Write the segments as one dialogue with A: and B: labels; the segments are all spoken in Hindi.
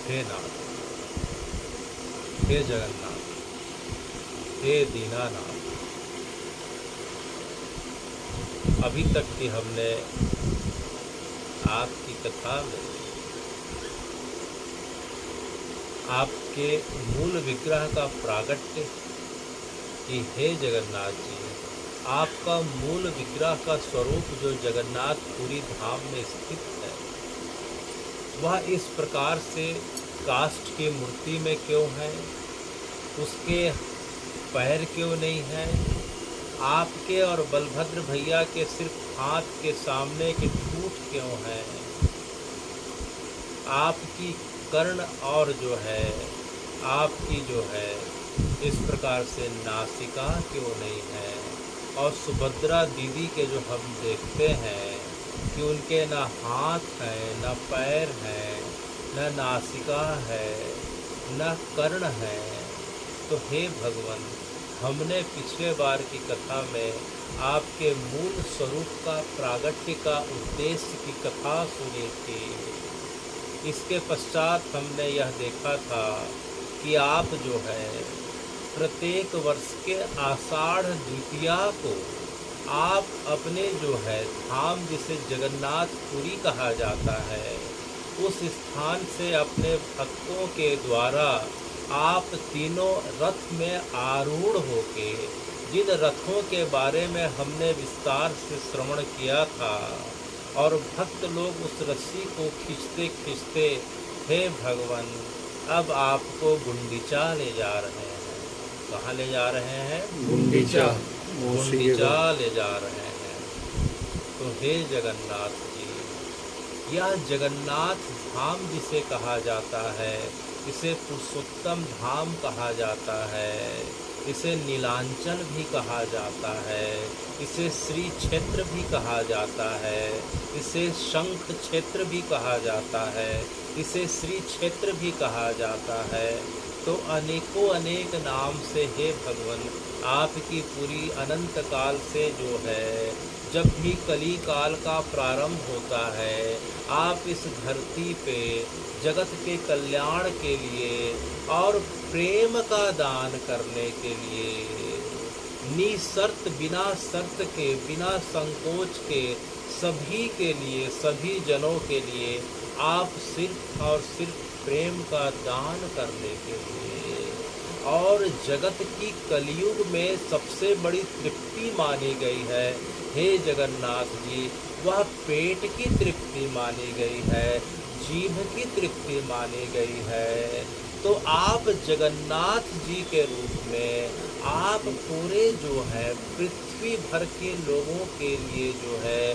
A: हे नाथ, हे जगन्नाथ, हे दीनानाथ, अभी तक की हमने आपकी कथा में आपके मूल विग्रह का प्रागट्य कि हे जगन्नाथ जी, आपका मूल विग्रह का स्वरूप जो जगन्नाथपुरी धाम में स्थित है, वह इस प्रकार से काष्ठ की मूर्ति में क्यों है, उसके पैर क्यों नहीं है, आपके और बलभद्र भैया के सिर्फ हाथ के सामने के ठूठ क्यों है, आपकी कर्ण और जो है आपकी जो है इस प्रकार से नासिका क्यों नहीं है, और सुभद्रा दीदी के जो हम देखते हैं कि उनके न हाथ हैं, न पैर हैं, न नासिका है, न कर्ण है। तो हे भगवान, हमने पिछले बार की कथा में आपके मूल स्वरूप का प्रागट्य का उद्देश्य की कथा सुनी थी। इसके पश्चात हमने यह देखा था कि आप जो है प्रत्येक वर्ष के आषाढ़ द्वितीया को आप अपने जो है धाम जिसे जगन्नाथपुरी कहा जाता है, उस स्थान से अपने भक्तों के द्वारा आप तीनों रथ में आरूढ़ होके, जिन रथों के बारे में हमने विस्तार से श्रवण किया था, और भक्त लोग उस रस्सी को खींचते खींचते हे भगवान अब आपको गुंडीचा ले जा रहे हैं। कहाँ ले जा रहे हैं?
B: गुंडीचा
A: ले जा रहे हैं। तो हे जगन्नाथ जी, यह जगन्नाथ धाम जिसे कहा जाता है, इसे पुरुषोत्तम धाम कहा जाता है, इसे नीलांचल भी कहा जाता है, इसे श्री क्षेत्र भी कहा जाता है, इसे शंख क्षेत्र भी कहा जाता है, इसे श्री क्षेत्र भी कहा जाता है। तो अनेकों अनेक नाम से हे भगवान आपकी पूरी अनंत काल से जो है, जब भी कली काल का प्रारंभ होता है, आप इस धरती पे जगत के कल्याण के लिए और प्रेम का दान करने के लिए निशर्त बिना शर्त के बिना संकोच के सभी के लिए, सभी जनों के लिए आप सिर्फ और सिर्फ प्रेम का दान करने के लिए, और जगत की कलयुग में सबसे बड़ी तृप्ति मानी गई है हे जगन्नाथ जी, वह पेट की तृप्ति मानी गई है, जीभ की तृप्ति मानी गई है। तो आप जगन्नाथ जी के रूप में आप पूरे जो है पृथ्वी भर के लोगों के लिए जो है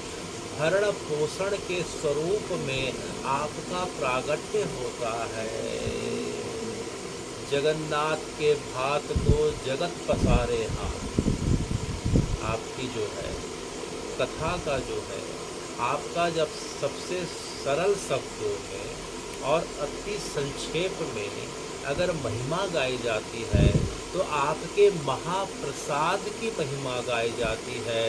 A: भरण पोषण के स्वरूप में आपका प्रागट्य होता है। जगन्नाथ के भात को जगत पसारे हाथ, आपकी जो है कथा का जो है आपका जब सबसे सरल शब्दों में और अति संक्षेप में अगर महिमा गाई जाती है, तो आपके महाप्रसाद की महिमा गाई जाती है,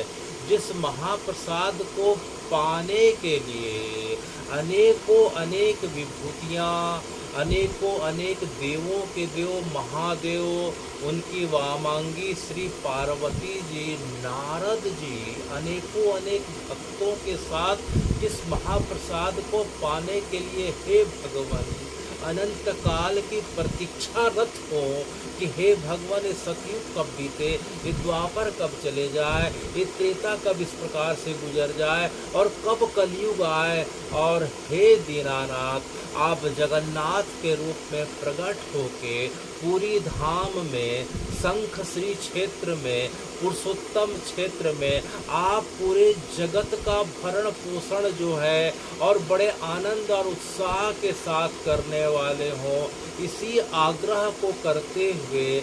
A: जिस महाप्रसाद को पाने के लिए अनेकों अनेक विभूतियाँ, अनेकों अनेक देवों के देव महादेव, उनकी वामांगी श्री पार्वती जी, नारद जी, अनेकों अनेक भक्तों के साथ जिस महाप्रसाद को पाने के लिए हे भगवान अनंत काल की प्रतीक्षारत हो कि हे भगवान ये सतयुग कब बीते, ये द्वापर कब चले जाए, ये त्रेता कब इस प्रकार से गुजर जाए, और कब कलयुग आए, और हे दीनानाथ आप जगन्नाथ के रूप में प्रकट होके पूरी धाम में, शंख श्री क्षेत्र में, पुरुषोत्तम क्षेत्र में आप पूरे जगत का भरण पोषण जो है और बड़े आनंद और उत्साह के साथ करने वाले हों, इसी आग्रह को करते हुए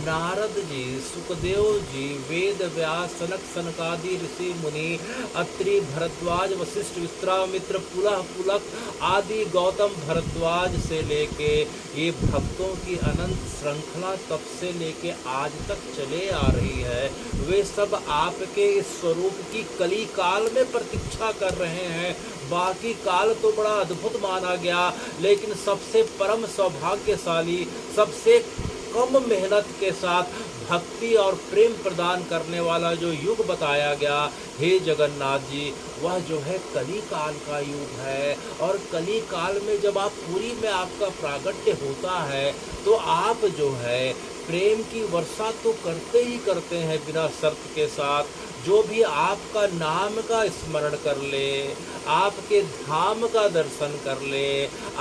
A: नारद जी, सुखदेव जी, वेद व्यास, सनक सनकादि ऋषि मुनि, अत्रि भरद्वाज, वशिष्ठ, विश्वामित्र, पुलह पुलक आदि गौतम भरद्वाज से लेके ये भक्तों की अनंत श्रृंखला तब से लेके आज तक चले आ रही है। वे सब आपके इस स्वरूप की कली काल में प्रतीक्षा कर रहे हैं। बाकी काल तो बड़ा अद्भुत माना गया, लेकिन सबसे परम सौभाग्यशाली, सबसे कम मेहनत के साथ भक्ति और प्रेम प्रदान करने वाला जो युग बताया गया, हे जगन्नाथ जी, वह जो है कली काल का युग है। और कली काल में जब आप पुरी में आपका प्रागट्य होता है तो आप जो है प्रेम की वर्षा तो करते ही करते हैं बिना शर्त के साथ। जो भी आपका नाम का स्मरण कर ले, आपके धाम का दर्शन कर ले,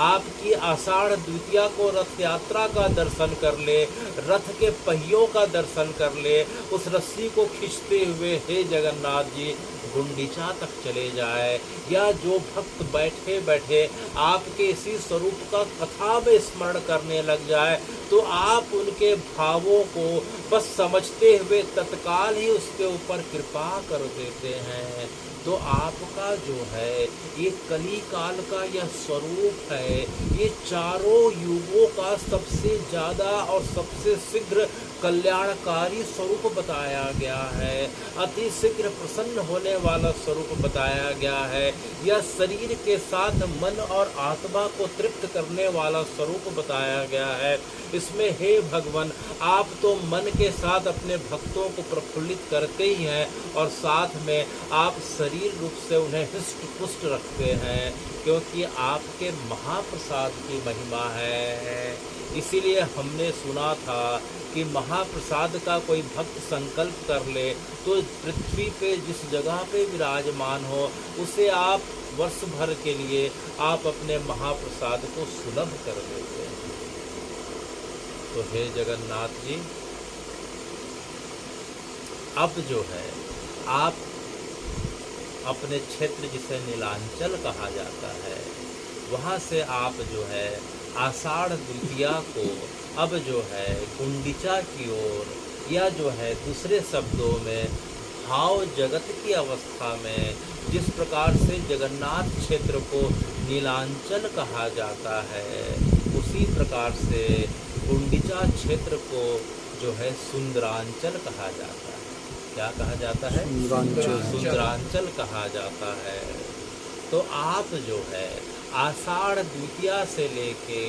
A: आपकी आषाढ़ द्वितीया को रथ यात्रा का दर्शन कर ले, रथ के पहियों का दर्शन कर ले, उस रस्सी को खींचते हुए हे जगन्नाथ जी गुंडीचा तक चले जाए, या जो भक्त बैठे बैठे आपके इसी स्वरूप का कथा में स्मरण करने लग जाए, तो आप उनके भावों को बस समझते हुए तत्काल ही उसके ऊपर कृपा कर देते हैं। तो आपका जो है ये कली काल का यह स्वरूप है, ये चारों युगों का सबसे ज़्यादा और सबसे शीघ्र कल्याणकारी स्वरूप बताया गया है। अति शीघ्र प्रसन्न होने वाला स्वरूप बताया गया है। यह शरीर के साथ मन और आत्मा को तृप्त करने वाला स्वरूप बताया गया है। इसमें हे भगवान, आप तो मन के साथ अपने भक्तों को प्रफुल्लित करते ही हैं और साथ में आप शरीर रूप से उन्हें हृष्ट पुष्ट रखते हैं, क्योंकि आपके महाप्रसाद की महिमा है। इसीलिए हमने सुना था कि महाप्रसाद का कोई भक्त संकल्प कर ले तो पृथ्वी पे जिस जगह पे विराजमान हो उसे आप वर्ष भर के लिए आप अपने महाप्रसाद को सुलभ कर देते हैं। तो हे जगन्नाथ जी, अब जो है आप अपने क्षेत्र जिसे नीलांचल कहा जाता है, वहाँ से आप जो है आषाढ़ द्वितीया को अब जो है गुंडीचा की ओर, या जो है दूसरे शब्दों में भाव जगत की अवस्था में जिस प्रकार से जगन्नाथ क्षेत्र को नीलांचल कहा जाता है, उसी प्रकार से गुंडीचा क्षेत्र को जो है सुंदरांचल कहा जाता है। क्या कहा जाता है? सुंदरांचल कहा जाता है। तो आप जो है आषाढ़ द्वितीया से लेके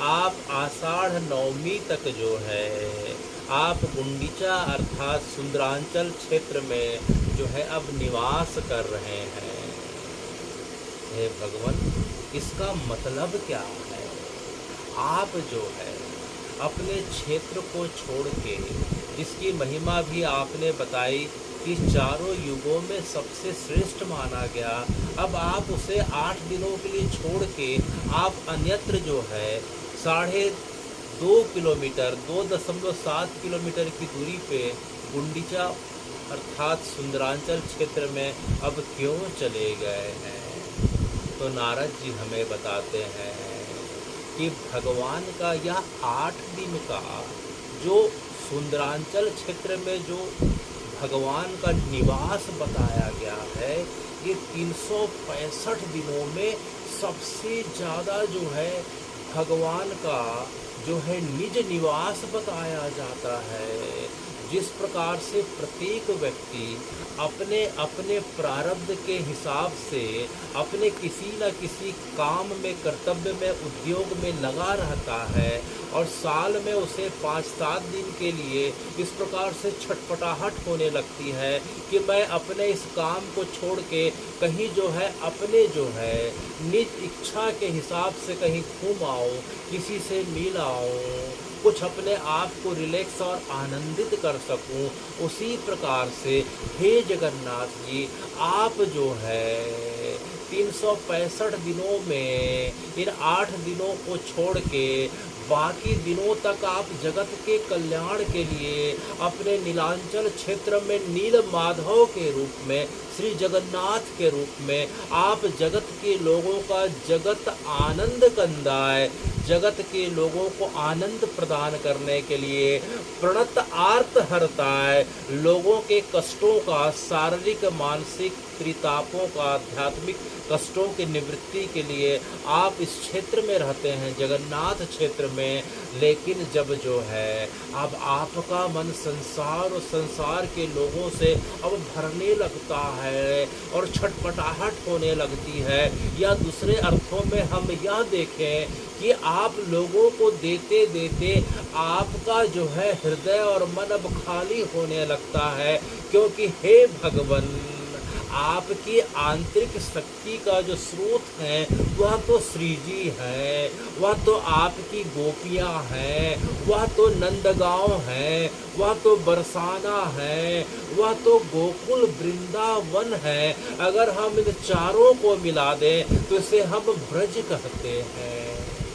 A: आप आषाढ़ नवमी तक जो है आप गुंडीचा अर्थात सुंदरांचल क्षेत्र में जो है अब निवास कर रहे हैं। हे भगवान, इसका मतलब क्या है? आप जो है अपने क्षेत्र को छोड़ के, इसकी महिमा भी आपने बताई कि चारों युगों में सबसे श्रेष्ठ माना गया, अब आप उसे 8 दिनों के लिए छोड़ के आप अन्यत्र जो है 2.5 किलोमीटर 2.7 किलोमीटर की दूरी पे गुंडीचा अर्थात सुंदरांचल क्षेत्र में अब क्यों चले गए हैं? तो नारद जी हमें बताते हैं कि भगवान का यह 8 दिन का जो सुंदरांचल क्षेत्र में जो भगवान का निवास बताया गया है, ये 365 दिनों में सबसे ज़्यादा जो है भगवान का जो है निज निवास बताया जाता है। जिस प्रकार से प्रत्येक व्यक्ति अपने अपने प्रारब्ध के हिसाब से अपने किसी न किसी काम में, कर्तव्य में, उद्योग में लगा रहता है और साल में उसे 5-7 दिन के लिए इस प्रकार से छटपटाहट होने लगती है कि मैं अपने इस काम को छोड़ के कहीं जो है अपने जो है निज इच्छा के हिसाब से कहीं घूम आऊँ, किसी से मिल आऊँ, कुछ अपने आप को रिलैक्स और आनंदित कर सकूं। उसी प्रकार से हे जगन्नाथ जी, आप जो है 365 दिनों में इन 8 दिनों को छोड़ के बाकी दिनों तक आप जगत के कल्याण के लिए अपने नीलांचल क्षेत्र में नील माधव के रूप में, श्री जगन्नाथ के रूप में आप जगत के लोगों का जगत आनंद कंदाय, जगत के लोगों को आनंद प्रदान करने के लिए प्रणत आर्त हरता है। लोगों के कष्टों का, शारीरिक मानसिक त्रितापों का, आध्यात्मिक कष्टों की निवृत्ति के लिए आप इस क्षेत्र में रहते हैं, जगन्नाथ क्षेत्र में। लेकिन जब जो है अब आपका मन संसार और संसार के लोगों से अब भरने लगता है और छटपटाहट होने लगती है, या दूसरे अर्थों में हम यह देखें कि आप लोगों को देते देते आपका जो है हृदय और मन अब खाली होने लगता है। क्योंकि हे भगवन, आपकी आंतरिक शक्ति का जो स्रोत है वह तो श्री जी है, वह तो आपकी गोपियाँ हैं, वह तो नंदगांव है, वह तो बरसाना है, वह तो गोकुल वृंदावन है। अगर हम इन चारों को मिला दें तो इसे हम ब्रज कहते हैं।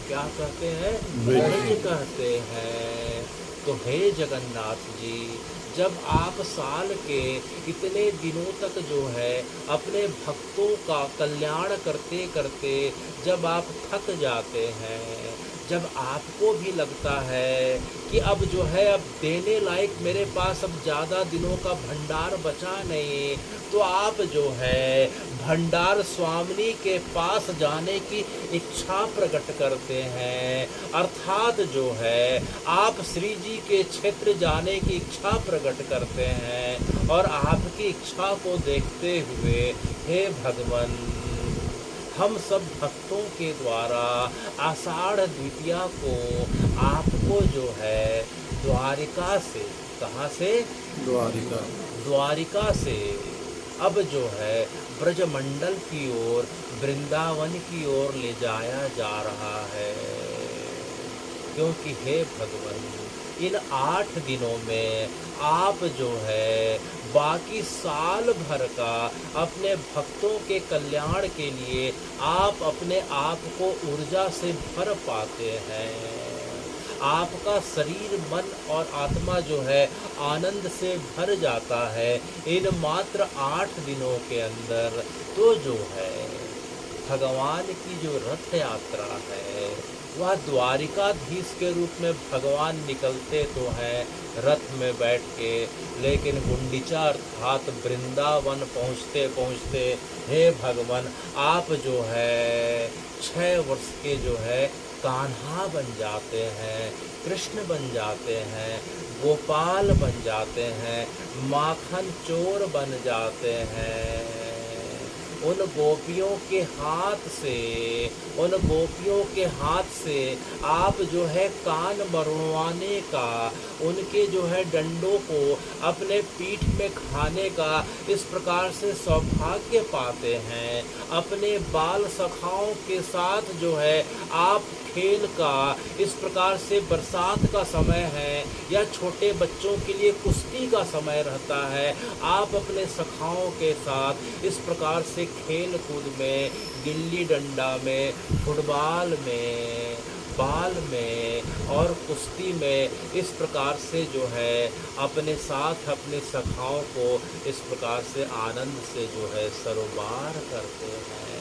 A: क्या कहते हैं? ब्रज कहते हैं। तो हे जगन्नाथ जी, जब आप साल के इतने दिनों तक जो है अपने भक्तों का कल्याण करते करते जब आप थक जाते हैं, जब आपको भी लगता है कि अब जो है अब देने लायक मेरे पास अब ज़्यादा दिनों का भंडार बचा नहीं, तो आप जो है भंडार स्वामिनी के पास जाने की इच्छा प्रकट करते हैं। अर्थात जो है आप श्री जी के क्षेत्र जाने की इच्छा प्रकट करते हैं। और आपकी इच्छा को देखते हुए हे भगवन, हम सब भक्तों के द्वारा आषाढ़ द्वितीया को आपको जो है द्वारिका से, कहाँ से? द्वारिका से अब जो है ब्रजमंडल की ओर, वृंदावन की ओर ले जाया जा रहा है। क्योंकि हे भगवन, इन 8 दिनों में आप जो है बाकी साल भर का अपने भक्तों के कल्याण के लिए आप अपने आप को ऊर्जा से भर पाते हैं। आपका शरीर, मन और आत्मा जो है आनंद से भर जाता है इन मात्र 8 दिनों के अंदर। तो जो है भगवान की जो रथ यात्रा है वह द्वारिकाधीश के रूप में भगवान निकलते तो हैं रथ में बैठ के, लेकिन गुंडीचा अर्थात वृंदावन पहुँचते पहुँचते हे भगवान, आप जो है 6 वर्ष के जो है कान्हा बन जाते हैं, कृष्ण बन जाते हैं, गोपाल बन जाते हैं, माखन चोर बन जाते हैं। उन गोपियों के हाथ से, उन गोपियों के हाथ से आप जो है कान मरवाने का, उनके जो है डंडों को अपने पीठ में खाने का इस प्रकार से सौभाग्य पाते हैं। अपने बाल सखाओं के साथ जो है आप खेल का, इस प्रकार से बरसात का समय है या छोटे बच्चों के लिए कुश्ती का समय रहता है, आप अपने सखाओं के साथ इस प्रकार से खेल कूद में, गिल्ली डंडा में, फुटबॉल में, बाल में और कुश्ती में इस प्रकार से जो है अपने साथ अपने सखाओं को इस प्रकार से आनंद से जो है सरोबार करते हैं।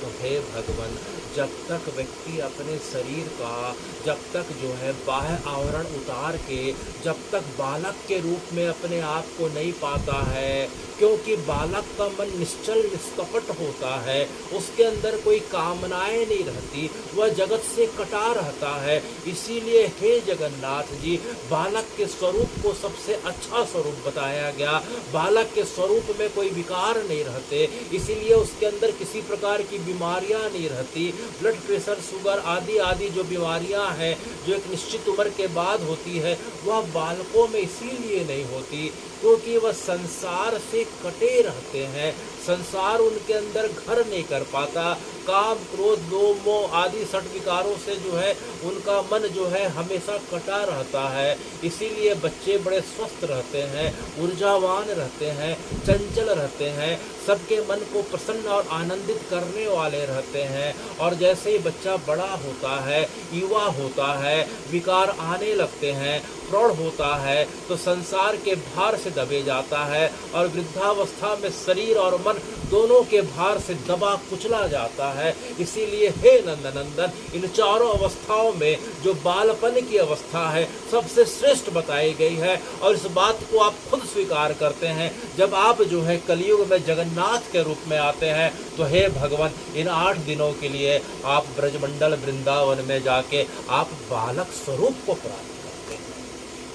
A: तो हे भगवान, जब तक व्यक्ति अपने शरीर का, जब तक जो है बाह्य आवरण उतार के, जब तक बालक के रूप में अपने आप को नहीं पाता है, क्योंकि बालक का मन निश्चल निष्कपट होता है, उसके अंदर कोई कामनाएं नहीं रहती, वह जगत से कटा रहता है। इसीलिए हे जगन्नाथ जी, बालक के स्वरूप को सबसे अच्छा स्वरूप बताया गया। बालक के स्वरूप में कोई विकार नहीं रहते, इसीलिए उसके अंदर किसी प्रकार की बीमारियां नहीं रहती। ब्लड प्रेशर, शुगर आदि आदि जो बीमारियां हैं जो एक निश्चित उम्र के बाद होती है, वह बालकों में इसीलिए नहीं होती क्योंकि वह संसार से कटे रहते हैं, संसार उनके अंदर घर नहीं कर पाता। काम, क्रोध, लोभ, मोह आदि षट विकारों से जो है उनका मन जो है हमेशा कटा रहता है। इसीलिए बच्चे बड़े स्वस्थ रहते हैं, ऊर्जावान रहते हैं, चंचल रहते हैं, सबके मन को प्रसन्न और आनंदित करने वाले रहते हैं। और जैसे ही बच्चा बड़ा होता है, युवा होता है, विकार आने लगते हैं, प्रौढ़ होता है तो संसार के भार से दबे जाता है, और वृद्धावस्था में शरीर और मन दोनों के भार से दबा कुचला जाता है। इसीलिए हे नंदनंदन, इन चारों अवस्थाओं में जो बालपन की अवस्था है सबसे श्रेष्ठ बताई गई है, और इस बात को आप खुद स्वीकार करते हैं। जब आप जो है कलयुग में जगन्नाथ के रूप में आते हैं तो हे भगवान, इन 8 दिनों के लिए आप ब्रजमंडल वृंदावन में जाके आप बालक स्वरूप को प्राप्त करते हैं।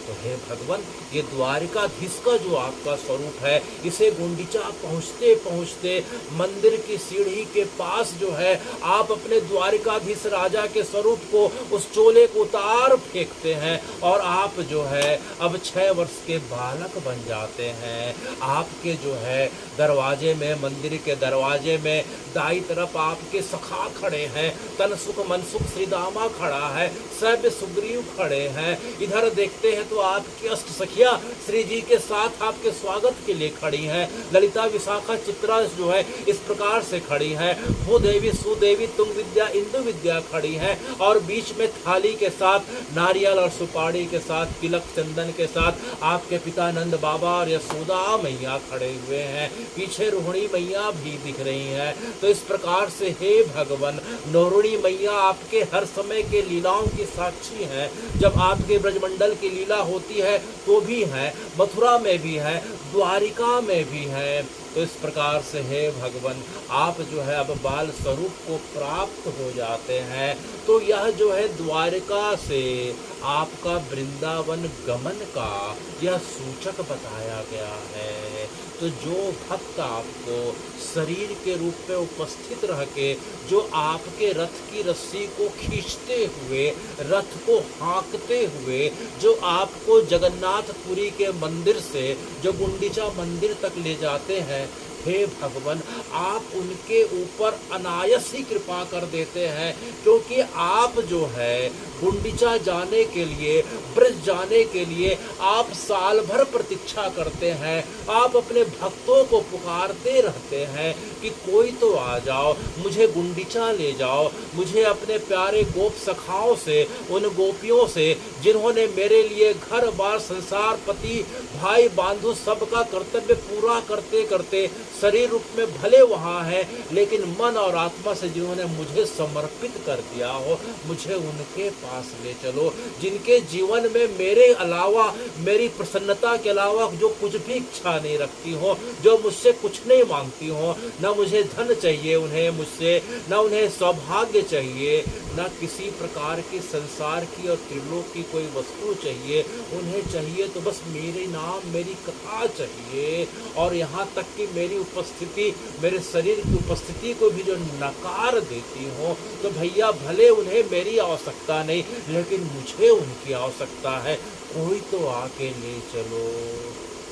A: तो हे भगवान, ये द्वारिकाधीश का जो आपका स्वरूप है, इसे गुंडीचा पहुँचते पहुँचते मंदिर की सीढ़ी के पास जो है आप अपने द्वारिकाधीश राजा के स्वरूप को, उस चोले को उतार फेंकते हैं, और आप जो है अब 6 वर्ष के बालक बन जाते हैं। आपके जो है दरवाजे में, मंदिर के दरवाजे में दाई तरफ आपके सखा खड़े हैं, तन सुख मन सुख श्रीदामा खड़ा है, सभ्य सुग्रीव खड़े हैं। इधर देखते हैं तो आपकी अष्ट सखिया श्री जी के साथ आपके स्वागत के लिए खड़ी हैं। ललिता विशाखा चित्रा जो है इस प्रकार से खड़ी हैं। भूदेवी सुदेवी तुंग विद्या इंदु विद्या खड़ी हैं, और बीच में थाली के साथ नारियल और सुपारी के साथ, तिलक चंदन के साथ आपके पिता नंद बाबा और यशोदा मैया खड़े हुए हैं। पीछे रोहिणी मैया भी दिख रही हैं। तो इस प्रकार से हे भगवान, नौरुणी मैया आपके हर समय के लीलाओं की साक्षी हैं। जब आपके ब्रजमंडल की लीला होती है तो भी है, मथुरा में भी है, द्वारिका में भी है। तो इस प्रकार से हे भगवान, आप जो है अब बाल स्वरूप को प्राप्त हो जाते हैं। तो यह जो है द्वारिका से आपका वृंदावन गमन का यह सूचक बताया गया है। तो जो भक्त आपको शरीर के रूप में उपस्थित रह के, जो आपके रथ की रस्सी को खींचते हुए, रथ को हाँकते हुए, जो आपको जगन्नाथपुरी के मंदिर से जो गुंडीचा मंदिर तक ले जाते हैं, हे भगवान, आप उनके ऊपर अनायास ही कृपा कर देते हैं, क्योंकि आप जो है गुंडीचा जाने के लिए, ब्रज जाने के लिए आप साल भर प्रतीक्षा करते हैं। आप अपने भक्तों को पुकारते रहते हैं कि कोई तो आ जाओ, मुझे गुंडीचा ले जाओ, मुझे अपने प्यारे गोप सखाओं से, उन गोपियों से जिन्होंने मेरे लिए घर बार संसार पति भाई बांधु सबका कर्तव्य पूरा करते करते शरीर रूप में भले वहाँ है, लेकिन मन और आत्मा से जिन्होंने मुझे समर्पित कर दिया हो, मुझे उनके पास ले चलो, जिनके जीवन में मेरे अलावा, मेरी प्रसन्नता के अलावा जो कुछ भी इच्छा नहीं रखती हो, जो मुझसे कुछ नहीं मांगती हो, न मुझे धन चाहिए उन्हें मुझसे, न उन्हें सौभाग्य चाहिए, न किसी प्रकार की संसार की और त्रिलोक की कोई वस्तु चाहिए। उन्हें चाहिए तो बस मेरे नाम, मेरी कथा चाहिए। और यहाँ तक कि मेरी उपस्थिति, मेरे शरीर की उपस्थिति को भी जो नकार देती हो, तो भैया भले उन्हें मेरी आवश्यकता नहीं, लेकिन मुझे उनकी आवश्यकता है, कोई तो आके ले चलो।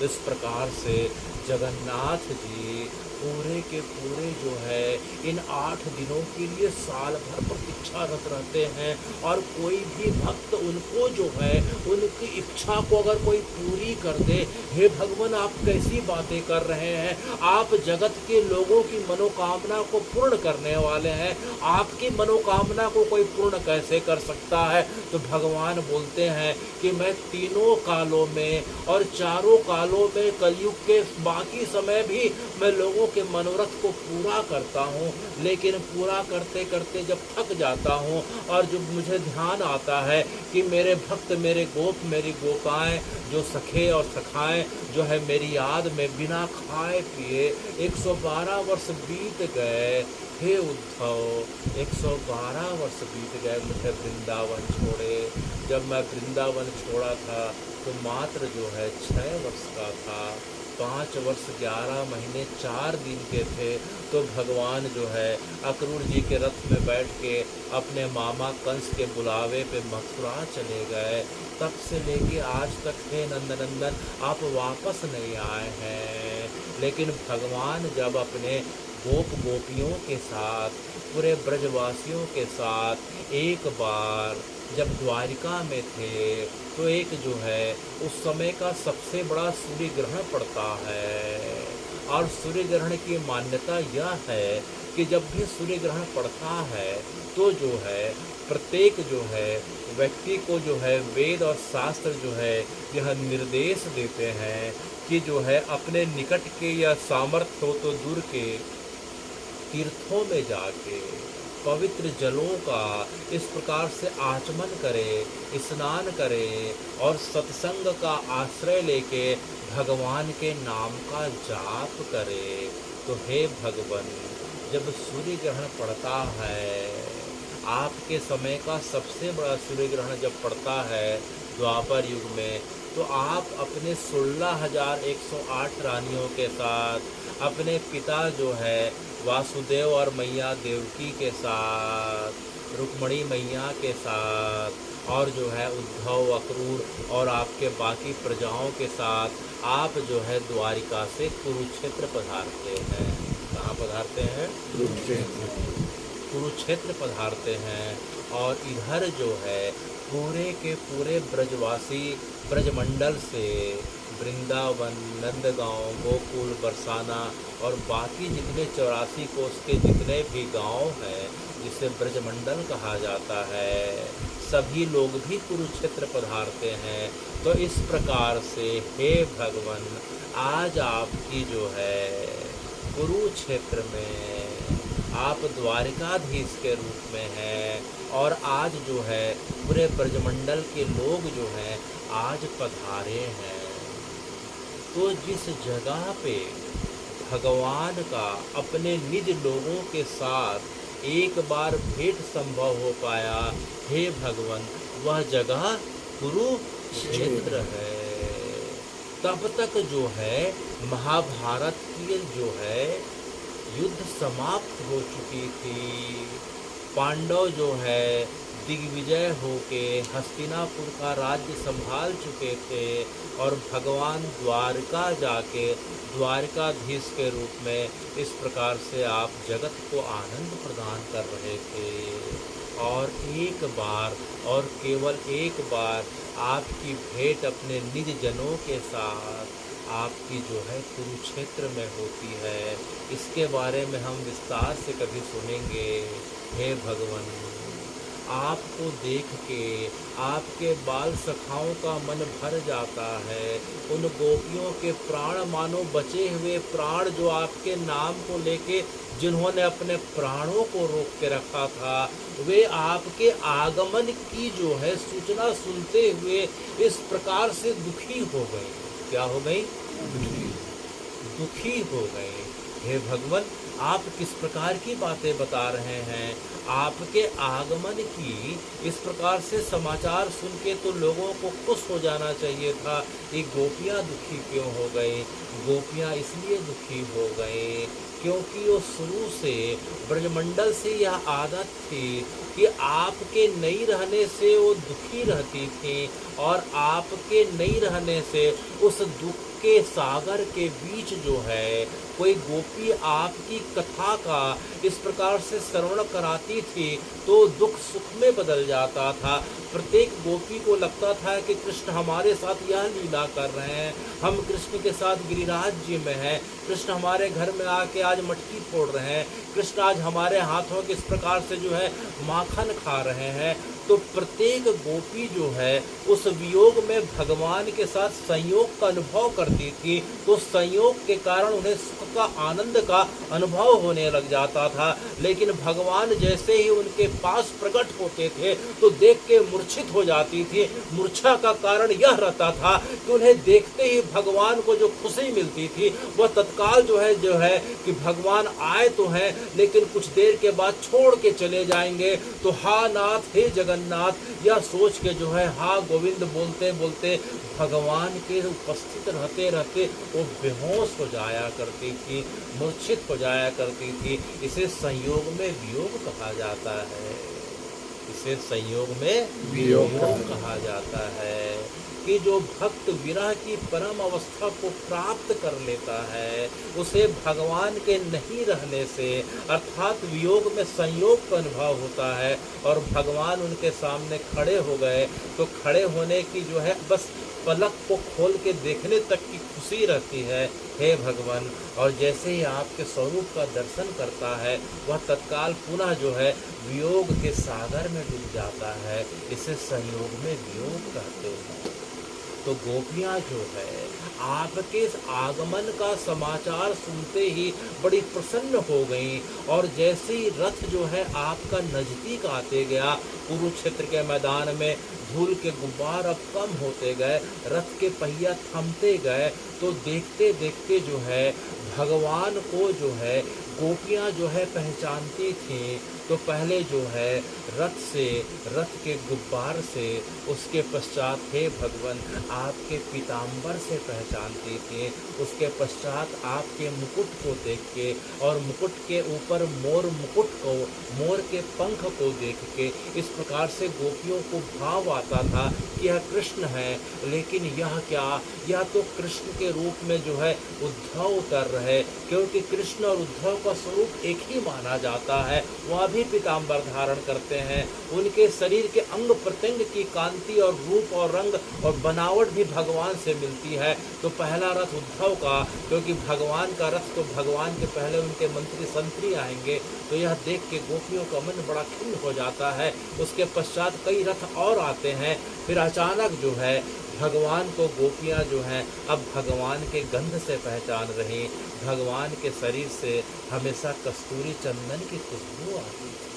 A: इस प्रकार से जगन्नाथ जी पूरे के पूरे जो है इन 8 दिनों के लिए साल भर प्रतीक्षारत रहते हैं, और कोई भी भक्त उनको जो है उनकी इच्छा को अगर कोई पूरी कर दे, हे भगवान आप कैसी बातें कर रहे हैं, आप जगत के लोगों की मनोकामना को पूर्ण करने वाले हैं, आपकी मनोकामना को कोई पूर्ण कैसे कर सकता है। तो भगवान बोलते हैं कि मैं तीनों कालों में और चारों कालों में, कलयुग के बाकी समय भी मैं लोगों के मनोरथ को पूरा करता हूँ, लेकिन पूरा करते करते जब थक जाता हूँ और जब मुझे ध्यान आता है कि मेरे भक्त, मेरे गोप, मेरी गोपाएं, जो सखे और सखाएं जो है मेरी याद में बिना खाए पिए 112 वर्ष बीत गए। हे उद्धव, 112 वर्ष बीत गए मुझे वृंदावन छोड़े। जब मैं वृंदावन छोड़ा था तो मात्र जो है 6 वर्ष का था। 5 वर्ष 11 महीने 4 दिन के थे तो भगवान जो है अक्रूर जी के रथ में बैठ के अपने मामा कंस के बुलावे पे मथुरा चले गए। तब से लेके आज तक हे नंदनंदन आप वापस नहीं आए हैं। लेकिन भगवान जब अपने गोप गोपियों के साथ, पूरे ब्रजवासियों के साथ एक बार जब द्वारिका में थे तो एक जो है उस समय का सबसे बड़ा सूर्य ग्रहण पड़ता है। और सूर्य ग्रहण की मान्यता यह है कि जब भी सूर्य ग्रहण पड़ता है तो जो है प्रत्येक जो है व्यक्ति को जो है वेद और शास्त्र जो है यह निर्देश देते हैं कि जो है अपने निकट के या सामर्थ्य हो तो दूर के तीर्थों में जाके पवित्र जलों का इस प्रकार से आचमन करें, स्नान करें और सत्संग का आश्रय लेके भगवान के नाम का जाप करें। तो हे भगवान, जब सूर्य ग्रहण पड़ता है, आपके समय का सबसे बड़ा सूर्य ग्रहण जब पड़ता है द्वापर युग में, तो आप अपने 16,108 रानियों के साथ, अपने पिता जो है वासुदेव और मैया देवकी के साथ, रुक्मणी मैया के साथ और जो है उद्धव, अक्रूर और आपके बाकी प्रजाओं के साथ आप जो है द्वारिका से कुरुक्षेत्र पधारते हैं। कहाँ पधारते हैं? कुरुक्षेत्र पधारते हैं। और इधर जो है पूरे के पूरे ब्रजवासी ब्रजमंडल से वृंदावन, नंदगांव, गोकुल, बरसाना और बाकी जितने 84 कोस के जितने भी गांव हैं जिसे ब्रजमंडल कहा जाता है, सभी लोग भी कुरुक्षेत्र पधारते हैं। तो इस प्रकार से हे भगवान, आज आपकी जो है कुरुक्षेत्र में आप द्वारिकाधीश के रूप में हैं और आज जो है पूरे ब्रजमंडल के लोग जो हैं आज पधारे हैं। तो जिस जगह पे भगवान का अपने निज लोगों के साथ एक बार भेंट संभव हो पाया, हे भगवान, वह जगह कुरुक्षेत्र है। तब तक जो है महाभारत की जो है युद्ध समाप्त हो चुकी थी। पांडव जो है दिग्विजय होके हस्तिनापुर का राज्य संभाल चुके थे और भगवान द्वारका जाके द्वारकाधीश के रूप में इस प्रकार से आप जगत को आनंद प्रदान कर रहे थे। और एक बार और केवल एक बार आपकी भेंट अपने निज जनों के साथ आपकी जो है कुरुक्षेत्र में होती है। इसके बारे में हम विस्तार से कभी सुनेंगे। हे भगवान, आपको देख के आपके बाल सखाओं का मन भर जाता है। उन गोपियों के प्राण मानो बचे हुए प्राण जो आपके नाम को लेके जिन्होंने अपने प्राणों को रोक के रखा था, वे आपके आगमन की जो है सूचना सुनते हुए इस प्रकार से दुखी हो गए। क्या हो गई? दुखी हो गए। हे भगवान, आप किस प्रकार की बातें बता रहे हैं? आपके आगमन की इस प्रकार से समाचार सुन के तो लोगों को खुश हो जाना चाहिए था। ये गोपियाँ दुखी क्यों हो गई? गोपियाँ इसलिए दुखी हो गई क्योंकि वो शुरू से ब्रजमंडल से यह आदत थी कि आपके नहीं रहने से वो दुखी रहती थी और आपके नहीं रहने से उस दुख के सागर के बीच जो है कोई गोपी आपकी कथा का इस प्रकार से श्रवण कराती थी तो दुख सुख में बदल जाता था। प्रत्येक गोपी को लगता था कि कृष्ण हमारे साथ यह लीला कर रहे हैं, हम कृष्ण के साथ गिरिराज जी में हैं, कृष्ण हमारे घर में आके आज मटकी फोड़ रहे हैं, कृष्ण आज हमारे हाथों के इस प्रकार से जो है माखन खा रहे हैं। तो प्रत्येक गोपी जो है उस वियोग में भगवान के साथ संयोग का अनुभव करती थी, तो संयोग के कारण उन्हें सुख का आनंद का अनुभव होने लग जाता था। लेकिन भगवान जैसे ही उनके पास प्रकट होते थे तो देख के मूर्छित हो जाती थी। मूर्छा का कारण यह रहता था कि उन्हें देखते ही भगवान को जो खुशी मिलती थी वह तत्काल जो है कि भगवान आए तो हैं लेकिन कुछ देर के बाद छोड़ के चले जाएंगे। तो हा नाथ, हे जगन्नाथ, यह सोच के जो है हा गोविंद बोलते बोलते भगवान के उपस्थित रहते रहते वो बेहोश हो जाया करती थी, मूर्छित हो जाया करती थी। इसे संयोग में वियोग कहा जाता है। इसे संयोग में वियोग कहा जाता है कि जो भक्त विरह की परम अवस्था को प्राप्त कर लेता है उसे भगवान के नहीं रहने से अर्थात वियोग में संयोग का अनुभव होता है और भगवान उनके सामने खड़े हो गए तो खड़े होने की जो है बस पलक को खोल के देखने तक की खुशी रहती है हे भगवान। और जैसे ही आपके स्वरूप का दर्शन करता है वह तत्काल पुनः जो है वियोग के सागर में डूब जाता है। इसे संयोग में वियोग कहते हैं। तो गोपियाँ जो है आपके इस आगमन का समाचार सुनते ही बड़ी प्रसन्न हो गईं, और जैसे ही रथ जो है आपका नजदीक आते गया, कुरुक्षेत्र के मैदान में धूल के गुब्बार अब कम होते गए, रथ के पहिया थमते गए, तो देखते देखते जो है भगवान को जो है गोपियाँ जो है पहचानती थीं। तो पहले जो है रथ के गुब्बार से, उसके पश्चात हे भगवान आपके पीताम्बर से पहचानती थी, उसके पश्चात आपके मुकुट को देख के, और मुकुट के ऊपर मोर मुकुट को, मोर के पंख को देख के इस प्रकार से गोपियों को भाव आता था कि यह कृष्ण है। लेकिन यह क्या, यह तो कृष्ण के रूप में जो है उद्धव उतर रहे, क्योंकि कृष्ण और उद्धव का स्वरूप एक ही माना जाता है। वह भी पीताम्बर धारण करते हैं, उनके शरीर के अंग प्रत्यंग की कांति और रूप और रंग और बनावट भी भगवान से मिलती है। तो पहला रथ उद्धव का, क्योंकि भगवान का रथ, तो भगवान के पहले उनके मंत्री संतरी आएंगे। तो यह देख के गोपियों का मन बड़ा खिन्न हो जाता है। उसके पश्चात कई रथ और आते हैं। फिर अचानक जो है भगवान को गोपियाँ जो हैं अब भगवान के गंध से पहचान रही। भगवान के शरीर से हमेशा कस्तूरी चंदन की खुशबू आती थी,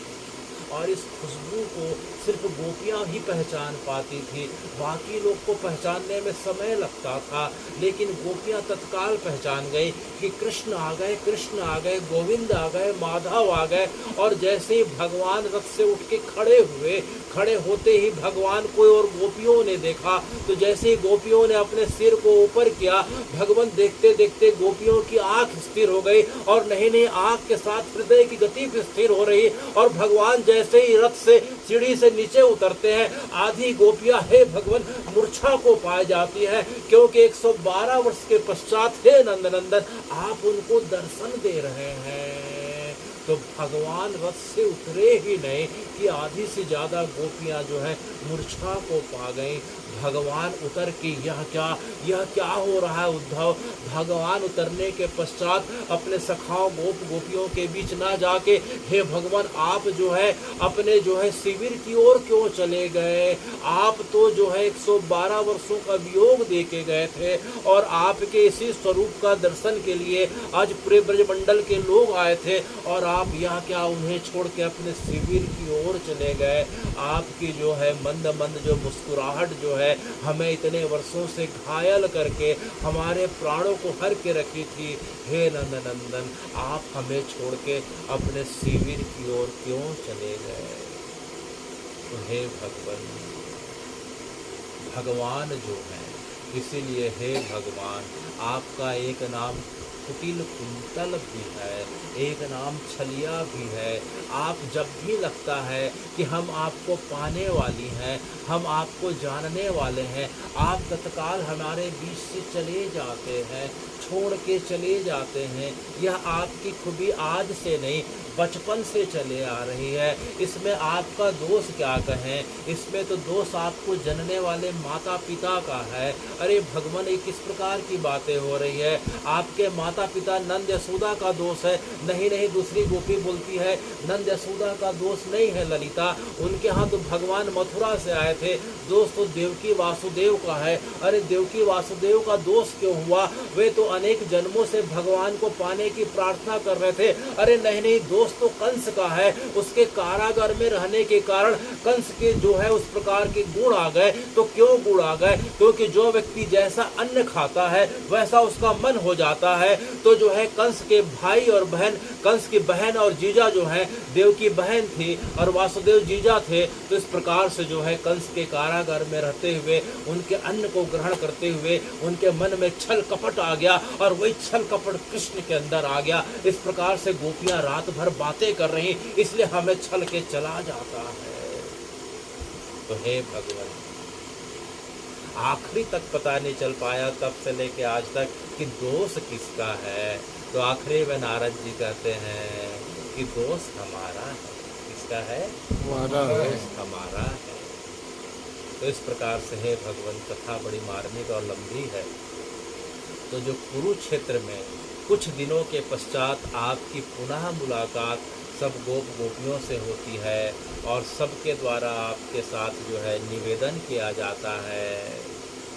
A: और इस खुशबू को सिर्फ गोपियाँ ही पहचान पाती थी। बाकी लोग को पहचानने में समय लगता था, लेकिन गोपियाँ तत्काल पहचान गई कि कृष्ण आ गए, कृष्ण आ गए, गोविंद आ गए, माधव आ गए। और जैसे ही भगवान रथ से उठ के खड़े हुए, खड़े होते ही भगवान को और गोपियों ने देखा। तो जैसे ही गोपियों ने अपने सिर को ऊपर किया, भगवान देखते देखते गोपियों की आंख स्थिर हो गई, और नहीं आंख के साथ हृदय की गति भी स्थिर हो रही। और भगवान जैसे ही रथ से सीढ़ी से नीचे उतरते हैं, आधी गोपियां हे भगवान मूर्छा को पाई जाती है, क्योंकि 112 वर्ष के पश्चात हे नंदनंदन आप उनको दर्शन दे रहे हैं। तो भगवान रथ से उतरे ही नहीं कि आधी से ज्यादा गोपियां जो है मूर्छा को पा गई। भगवान उतर के यह क्या हो रहा है उद्धव। भगवान उतरने के पश्चात अपने सखाओं गोपियों के बीच ना जाके हे भगवान आप जो है अपने जो है शिविर की ओर क्यों चले गए। आप तो जो है 112 वर्षों का वियोग दे के गए थे, और आपके इसी स्वरूप का दर्शन के लिए आज पूरे ब्रजमंडल के लोग आए थे, और आप यह क्या उन्हें छोड़ के अपने शिविर की ओर चले गए। आपकी जो है मंद मंद जो मुस्कुराहट जो है हमें इतने वर्षों से घायल करके हमारे प्राणों को हर के रखी थी। हे नंदनंदन आप हमें छोड़ के अपने शिविर की ओर क्यों चले गए। तो हे भगवान जो है, इसीलिए हे भगवान आपका एक नाम कुटिल कुंतल भी है, एक नाम छलिया भी है। आप जब भी लगता है कि हम आपको पाने वाली हैं, हम आपको जानने वाले हैं, आप तत्काल हमारे बीच से चले जाते हैं, छोड़ के चले जाते हैं। यह आपकी खूबी आज से नहीं बचपन से चले आ रही है। इसमें आपका दोष क्या कहें, इसमें तो दोष आपको जनने वाले माता पिता का है। अरे भगवान ये किस प्रकार की बातें हो रही है। आपके माता पिता नंद यशोदा का दोष है। नहीं दूसरी गोपी बोलती है नंद यशोदा का दोष नहीं है ललिता, उनके यहाँ तो भगवान मथुरा से आए थे, दोष तो देवकी वासुदेव का है। अरे देवकी वासुदेव का दोष क्यों हुआ, वे तो अनेक जन्मों से भगवान को पाने की प्रार्थना कर रहे थे। अरे नहीं दोष तो कंस का है, उसके कारागार में रहने के कारण कंस के जो है उस प्रकार के गुण आ गए। तो क्यों गुण आ गए, क्योंकि जो व्यक्ति जैसा अन्न खाता है वैसा उसका मन हो जाता है। तो जो है कंस के भाई और बहन, कंस की बहन और जीजा जो है, देवकी बहन थी और वासुदेव जीजा थे। तो इस प्रकार से जो है कंस के कारागार में रहते हुए उनके अन्न को ग्रहण करते हुए उनके मन में छल कपट आ गया, और वही छल कपट कृष्ण के अंदर आ गया। इस प्रकार से गोपियां रात भर बातें कर रही, इसलिए हमें छल के चला जाता है। तो हे भगवान आखिरी तक पता नहीं चल पाया तब से लेके आज तक कि दोष किसका है। तो आखिरी में नारद जी कहते हैं कि दोष हमारा है। किसका है? हमारा है। हमारा है। तो इस प्रकार से है भगवान, कथा बड़ी मार्मिक और लंबी है। तो जो कुरुक्षेत्र में कुछ दिनों के पश्चात आपकी पुनः मुलाकात सब गोप गोपियों से होती है और सबके द्वारा आपके साथ जो है निवेदन किया जाता है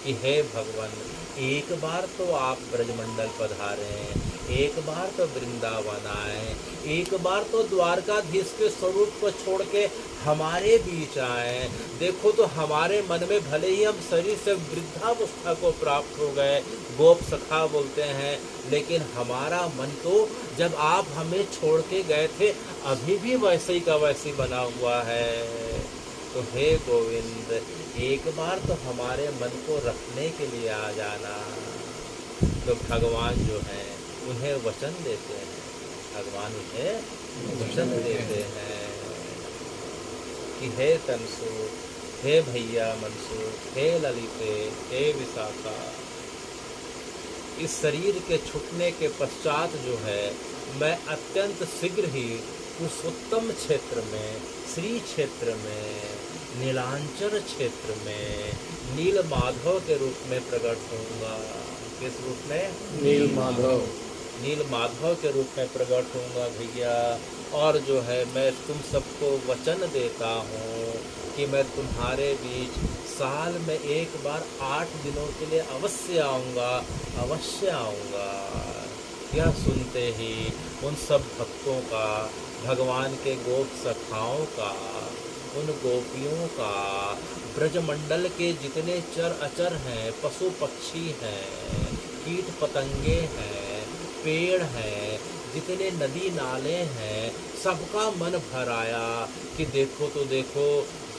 A: कि हे भगवान, एक बार तो आप ब्रजमंडल पधारें, एक बार तो वृंदावन आए, एक बार तो द्वारकाधीश के स्वरूप को छोड़ के हमारे बीच आए। देखो तो हमारे मन में भले ही हम शरीर से वृद्धावस्था को प्राप्त हो गए, गोप सखा बोलते हैं, लेकिन हमारा मन तो जब आप हमें छोड़ के गए थे अभी भी वैसे ही का वैसे ही बना हुआ है। तो हे गोविंद, एक बार तो हमारे मन को रखने के लिए आ जाना। तो भगवान जो हैं उन्हें वचन देते हैं, भगवान उन्हें वचन देते हैं कि हे तनसु, हे भैया मनसु, हे ललिते, हे विशाखा, इस शरीर के छूटने के पश्चात जो है मैं अत्यंत शीघ्र ही पुरुषोत्तम क्षेत्र में, श्री क्षेत्र में, नीलांचल क्षेत्र में नील माधव के रूप में प्रकट होऊंगा। किस रूप में?
B: नील माधव।
A: नील माधव के रूप में प्रकट होऊंगा भैया। और जो है मैं तुम सबको वचन देता हूँ कि मैं तुम्हारे बीच साल में एक बार 8 दिनों के लिए अवश्य आऊँगा, अवश्य आऊँगा। यह सुनते ही उन सब भक्तों का, भगवान के गोप सखाओं का, उन गोपियों का, ब्रजमंडल के जितने चर अचर हैं, पशु पक्षी हैं, कीट पतंगे हैं, पेड़ हैं, जितने नदी नाले हैं, सबका मन भर आया कि देखो तो देखो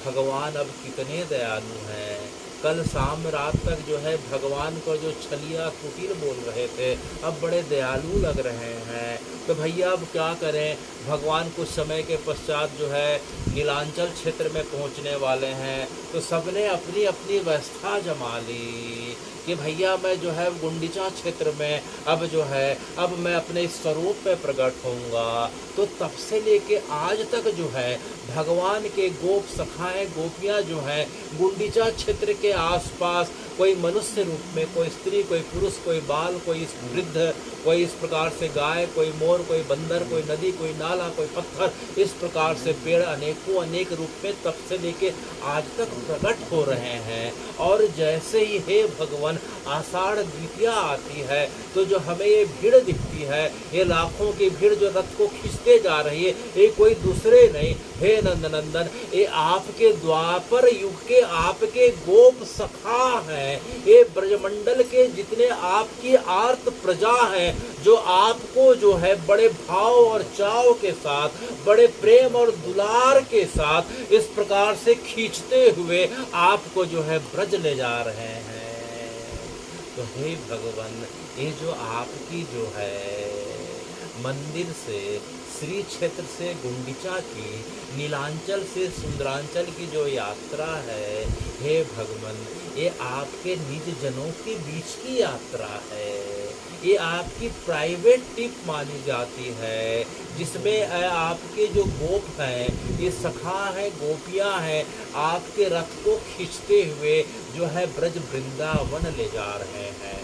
A: भगवान अब कितने दयालु हैं। कल शाम रात तक जो है भगवान को जो छलिया कुटिल बोल रहे थे अब बड़े दयालु लग रहे हैं। तो भैया अब क्या करें, भगवान कुछ समय के पश्चात जो है नीलांचल क्षेत्र में पहुंचने वाले हैं। तो सबने अपनी अपनी व्यवस्था जमा ली कि भैया मैं जो है गुंडीचा क्षेत्र में अब मैं अपने स्वरूप पे प्रकट होऊंगा। तो तब से लेके आज तक जो है भगवान के गोप सखाएं, गोपियां जो हैं गुंडीचा क्षेत्र के आसपास, कोई मनुष्य रूप में, कोई स्त्री, कोई पुरुष, कोई बाल, कोई वृद्ध, कोई इस प्रकार से गाय, कोई मोर, कोई बंदर, कोई नदी, कोई नाला, कोई पत्थर, इस प्रकार से पेड़ अनेकों अनेक रूप में तब से लेके आज तक प्रकट हो रहे हैं। और जैसे ही हे भगवान आषाढ़ द्वितीया आती है तो जो हमें ये भीड़ दिखती है, ये लाखों की भीड़ जो रथ को खींचते जा रही है, ये कोई दूसरे नहीं, हे नंदनंदन, ये आपके द्वापर युग के आपके गोप सखा हैं। ये ब्रजमंडल के जितने आपकी आर्त प्रजा हैं जो आपको जो है बड़े भाव और चाव के साथ, बड़े प्रेम और दुलार के साथ इस प्रकार से खींचते हुए आपको जो है ब्रज ले जा रहे हैं। तो हे भगवान, ये जो आपकी जो है मंदिर से, श्री क्षेत्र से गुंडीचा की, नीलांचल से सुंदरांचल की जो यात्रा है, हे भगवान, ये आपके निज जनों के बीच की यात्रा है। ये आपकी प्राइवेट टिप मानी जाती है, जिसमें आपके जो गोप हैं, ये सखा हैं, गोपियां हैं, आपके रथ को खींचते हुए जो है ब्रज वृंदावन ले जा रहे हैं।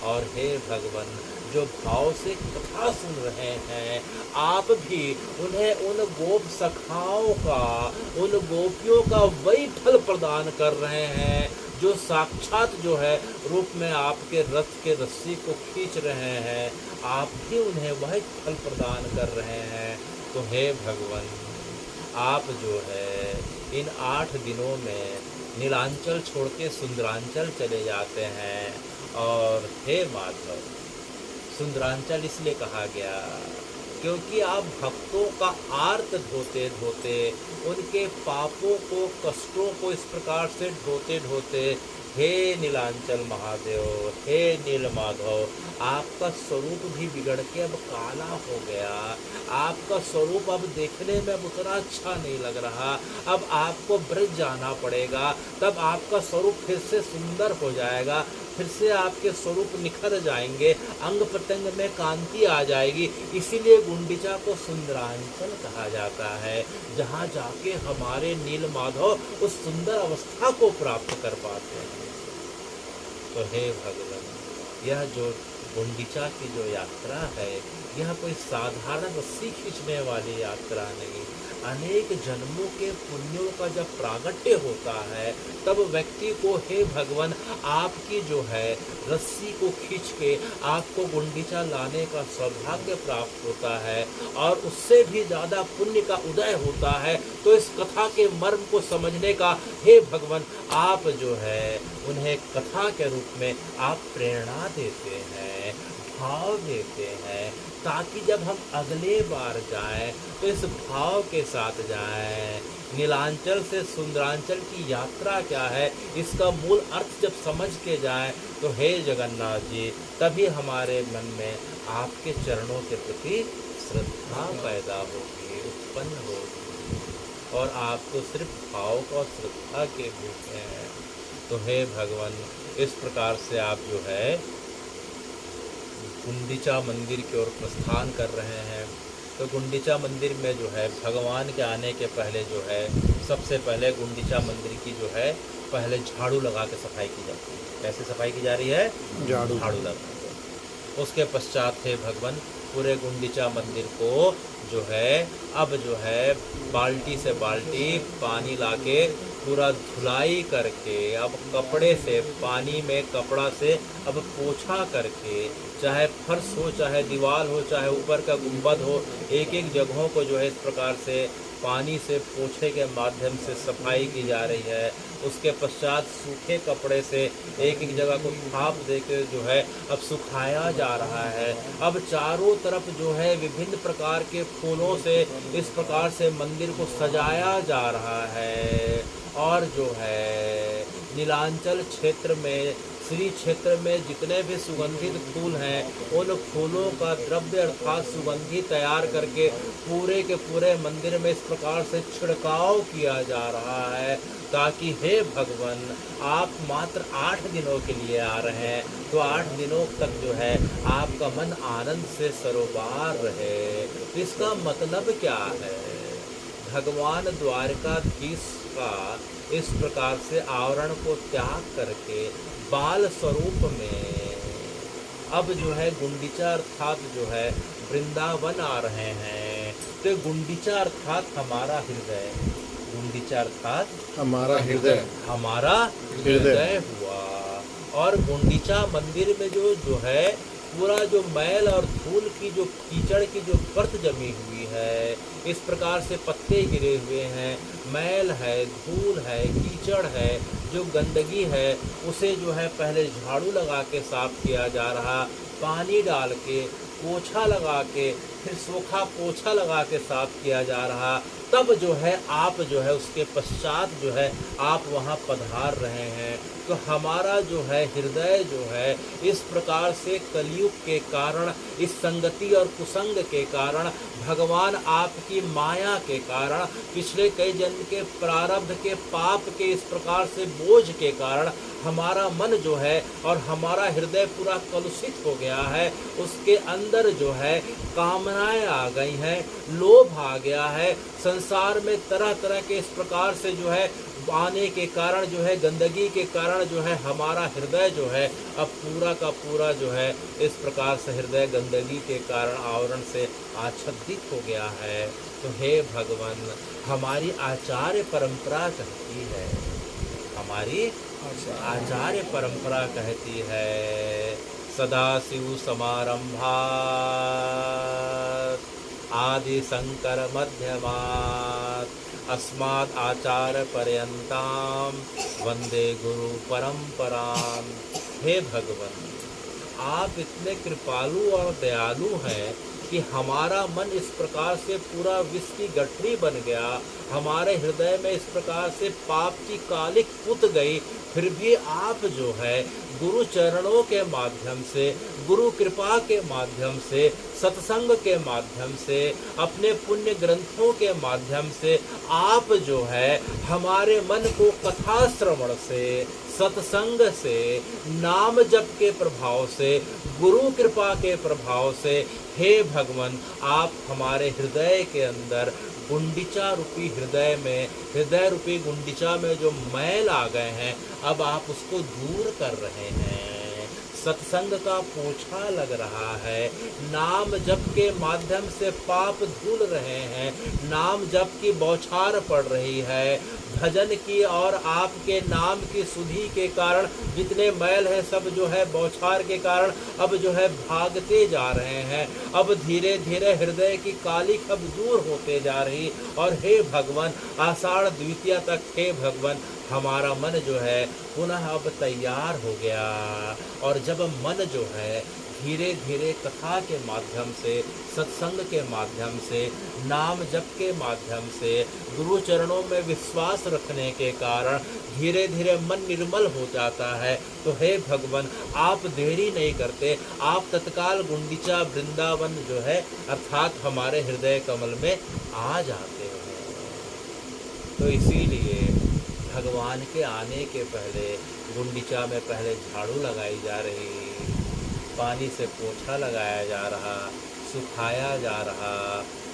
A: और हे भगवान, जो भाव से कथा सुन रहे हैं, आप भी उन्हें उन गोप सखाओं का, उन गोपियों का वही फल प्रदान कर रहे हैं जो साक्षात जो है रूप में आपके रथ के रस्सी को खींच रहे हैं। आप भी उन्हें वही फल प्रदान कर रहे हैं। तो हे भगवान, आप जो है इन 8 दिनों में नीलांचल छोड़ के सुंदरांचल चले जाते हैं। और हे माधव, सुंदरांचल इसलिए कहा गया क्योंकि आप भक्तों का आर्त धोते धोते, उनके पापों को, कष्टों को इस प्रकार से ढोते ढोते हे नीलांचल महादेव, हे नीलमाधव, आपका स्वरूप भी बिगड़ के अब काला हो गया। आपका स्वरूप अब देखने में उतना अच्छा नहीं लग रहा। अब आपको ब्रज जाना पड़ेगा, तब आपका स्वरूप फिर से सुंदर हो जाएगा, फिर से आपके स्वरूप निखर जाएंगे, अंग प्रत्यंग में कांति आ जाएगी। इसीलिए गुंडीचा को सुंदरांचल कहा जाता है, जहाँ जाके हमारे नीलमाधव उस सुंदर अवस्था को प्राप्त कर पाते हैं। तो हे भगवान, यह जो गुंडीचा की जो यात्रा है, यह कोई साधारण रस्सी खींचने वाली यात्रा नहीं। अनेक जन्मों के पुण्यों का जब प्रागट्य होता है, तब व्यक्ति को हे भगवान आपकी जो है रस्सी को खींच के आपको गुंडीचा लाने का सौभाग्य प्राप्त होता है, और उससे भी ज़्यादा पुण्य का उदय होता है। तो इस कथा के मर्म को समझने का हे भगवान आप जो है उन्हें कथा के रूप में आप प्रेरणा देते हैं, भाव देते हैं, ताकि जब हम अगले बार जाएं तो इस भाव के साथ जाएं। नीलांचल से सुंदरांचल की यात्रा क्या है, इसका मूल अर्थ जब समझ के जाएं तो हे जगन्नाथ जी, तभी हमारे मन में आपके चरणों के प्रति श्रद्धा पैदा होगी, उत्पन्न होगी, और आप तो सिर्फ भाव और श्रद्धा के भूखे हैं। तो हे भगवान, इस प्रकार से आप जो है गुंडीचा मंदिर की ओर प्रस्थान कर रहे हैं। तो गुंडीचा मंदिर में जो है भगवान के आने के पहले जो है सबसे पहले गुंडीचा मंदिर की जो है पहले झाड़ू लगा के सफाई की जाती है। कैसे सफाई की जा रही है? झाड़ू लगा के। उसके पश्चात है भगवान पूरे गुंडीचा मंदिर को जो है अब जो है बाल्टी से बाल्टी पानी लाके पूरा धुलाई करके, अब कपड़े से पानी में कपड़ा से अब पोछा करके, चाहे फर्श हो, चाहे दीवार हो, चाहे ऊपर का गुंबद हो, एक एक जगहों को जो है इस प्रकार से पानी से पोछे के माध्यम से सफाई की जा रही है। उसके पश्चात सूखे कपड़े से एक एक जगह को थाप देकर जो है अब सुखाया जा रहा है। अब चारों तरफ जो है विभिन्न प्रकार के फूलों से इस प्रकार से मंदिर को सजाया जा रहा है। और जो है नीलांचल क्षेत्र में, श्री क्षेत्र में जितने भी सुगंधित फूल हैं, उन फूलों का द्रव्य अर्थात सुगंधी तैयार करके पूरे के पूरे मंदिर में इस प्रकार से छिड़काव किया जा रहा है, ताकि हे भगवान आप मात्र 8 दिनों के लिए आ रहे हैं, तो 8 दिनों तक जो है आपका मन आनंद से सरोबार रहे। इसका मतलब क्या है? भगवान द्वारकाधीश का इस प्रकार से आवरण को त्याग करके बाल स्वरूप में अब जो है गुंडीचा अर्थात जो है वृंदावन आ रहे हैं। तो गुंडीचा अर्थात हमारा हृदय, गुंडीचा अर्थात हमारा हृदय हुआ। और गुंडीचा मंदिर में जो है पूरा जो मैल और धूल की जो कीचड़ की जो परत जमी हुई है, इस प्रकार से पत्ते गिरे हुए हैं, मैल है, धूल है, कीचड़ है, जो गंदगी है, उसे जो है पहले झाड़ू लगा के साफ किया जा रहा, पानी डाल के पोछा लगा के फिर सूखा पोछा लगा के साफ किया जा रहा। तब जो है आप जो है उसके पश्चात जो है आप वहाँ पधार रहे हैं। तो हमारा जो है हृदय जो है इस प्रकार से कलयुग के कारण, इस संगति और कुसंग के कारण, भगवान आपकी माया के कारण, पिछले कई जन्म के प्रारब्ध के पाप के इस प्रकार से बोझ के कारण हमारा मन जो है और हमारा हृदय पूरा कलुषित हो गया है। उसके अंदर जो है कामनाएं आ गई हैं, लोभ आ गया है, संसार में तरह तरह के इस प्रकार से जो है आने के कारण जो है गंदगी के कारण जो है हमारा हृदय जो है अब पूरा का पूरा जो है इस प्रकार से हृदय गंदगी के कारण आवरण से आच्छादित हो गया है। तो हे भगवान, हमारी आचार्य परंपरा कहती है, हमारी आचार्य परंपरा कहती है, सदाशिव समारंभा आदि शंकर मध्यमात् अस्मात् आचार्य पर्यंताम वंदे गुरु परंपराम। हे भगवान, आप इतने कृपालु और दयालु हैं कि हमारा मन इस प्रकार से पूरा विष की गठरी बन गया, हमारे हृदय में इस प्रकार से पाप की कालिक पुत गई, फिर भी आप जो है गुरु चरणों के माध्यम से, गुरु कृपा के माध्यम से, सत्संग के माध्यम से, अपने पुण्य ग्रंथों के माध्यम से आप जो है हमारे मन को कथा श्रवण से, सत्संग से, नाम जप के प्रभाव से, गुरु कृपा के प्रभाव से, हे भगवान आप हमारे हृदय के अंदर गुंडिचा रूपी हृदय में, हृदय रूपी गुंडिचा में जो मैल आ गए हैं, अब आप उसको दूर कर रहे हैं। सत्संग का पोछा लग रहा है, नाम जप के माध्यम से पाप धुल रहे हैं, नाम जप की बौछार पड़ रही है, भजन की और आपके नाम की सुधि के कारण जितने मैल है सब जो है बौछार के कारण अब जो है भागते जा रहे हैं। अब धीरे धीरे हृदय की कालिक अब दूर होते जा रही। और हे भगवान आषाढ़ द्वितीया तक हे भगवान हमारा मन जो है पुनः अब तैयार हो गया। और जब मन जो है धीरे धीरे कथा के माध्यम से, सत्संग के माध्यम से, नाम जप के माध्यम से, गुरु चरणों में विश्वास रखने के कारण धीरे धीरे मन निर्मल हो जाता है। तो हे भगवान आप देरी नहीं करते, आप तत्काल गुंडीचा वृंदावन जो है अर्थात हमारे हृदय कमल में आ जाते हैं। तो इसीलिए भगवान के आने के पहले गुंडीचा में पहले झाड़ू लगाई जा रही, पानी से पोछा लगाया जा रहा, सुखाया जा रहा,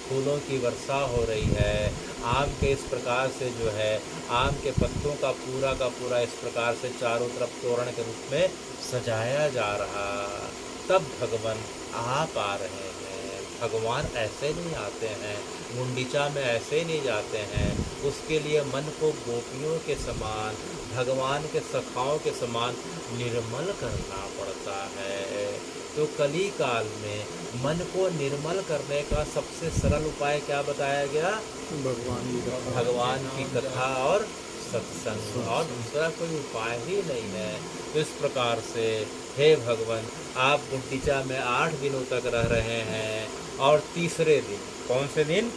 A: फूलों की वर्षा हो रही है, आम के इस प्रकार से जो है आम के पत्तों का पूरा इस प्रकार से चारों तरफ तोरण के रूप में सजाया जा रहा। तब भगवान आप आ रहे हैं। भगवान ऐसे नहीं आते हैं, गुंडीचा में ऐसे नहीं जाते हैं। उसके लिए मन को गोपियों के समान, भगवान के सखाओं के समान निर्मल करना पड़ता है। तो कली काल में मन को निर्मल करने का सबसे सरल उपाय क्या बताया गया? भगवान की कथा और सत्संग, और दूसरा कोई उपाय ही नहीं है। तो इस प्रकार से हे भगवान आप गुंडीचा में 8 दिनों तक रह रहे हैं। और तीसरे दिन, कौन से दिन?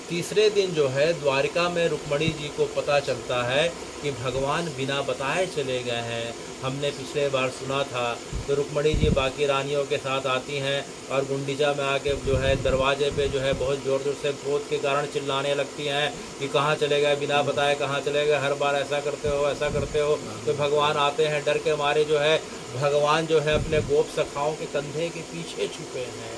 A: तीसरे दिन जो है द्वारिका में रुक्मणी जी को पता चलता है कि भगवान बिना बताए चले गए हैं। हमने पिछले बार सुना था। तो रुक्मणी जी बाकी रानियों के साथ आती हैं और गुंडीचा में आके जो है दरवाजे पे जो है बहुत ज़ोर ज़ोर से क्रोध के कारण चिल्लाने लगती हैं कि कहाँ चले गए, बिना बताए कहाँ चले गए, हर बार ऐसा करते हो ऐसा करते हो। तो भगवान आते हैं, डर के मारे जो है भगवान जो है अपने गोप सखाओं के कंधे के पीछे छुपे हैं।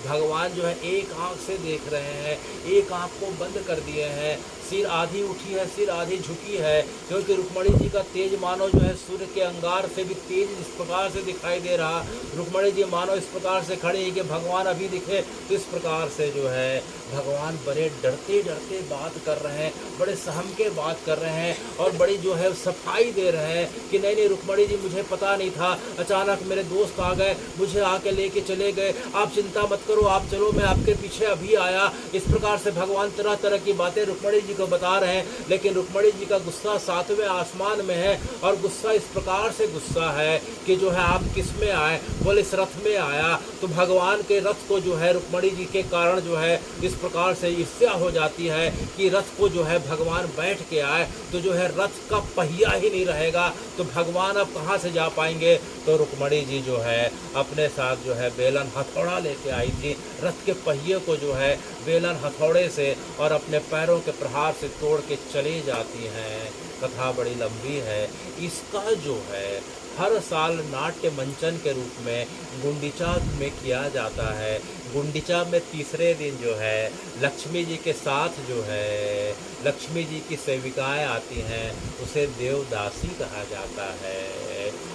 A: भगवान जो है एक आंख से देख रहे हैं, एक आंख को बंद कर दिए हैं, सिर आधी उठी है सिर आधी झुकी है, क्योंकि रुक्मणी जी का तेज मानो जो है सूर्य के अंगार से भी तेज इस प्रकार से दिखाई दे रहा। रुक्मणी जी मानो इस प्रकार से खड़ी है कि भगवान अभी दिखे। तो इस प्रकार से जो है भगवान बड़े डरते डरते बात कर रहे हैं, बड़े सहम के बात कर रहे हैं और बड़ी जो है सफाई दे रहे हैं कि नहीं नहीं रुक्मणी जी मुझे पता नहीं था, अचानक मेरे दोस्त आ गए, मुझे आके लेके चले गए, आप चिंता मत करो, आप चलो, मैं आपके पीछे अभी आया। इस प्रकार से भगवान तरह तरह की बातें रुक्मणी जी को बता रहे हैं। लेकिन रुक्मणी जी का गुस्सा 7वें आसमान में है और गुस्सा इस प्रकार से गुस्सा है कि जो है आप किस में आए? बोले इस रथ में आया। तो भगवान के रथ को जो है रुक्मणी जी के कारण जो है इस प्रकार से ईर्ष्या हो जाती है कि रथ को जो है भगवान बैठ के आए तो जो है रथ का पहिया ही नहीं रहेगा, तो भगवान अब कहाँ से जा पाएंगे? तो रुक्मणी जी जो है अपने साथ जो है बेलन हथौड़ा लेके आई थी, रथ के पहिए को जो है बेलन हथौड़े से और अपने पैरों के प्रहार से तोड़ के चली जाती हैं। कथा बड़ी लंबी है। इसका जो है हर साल नाट्य मंचन के रूप में गुंडीचा में किया जाता है। गुंडीचा में तीसरे दिन जो है लक्ष्मी जी के साथ जो है लक्ष्मी जी की सेविकाएं आती हैं, उसे देवदासी कहा जाता है।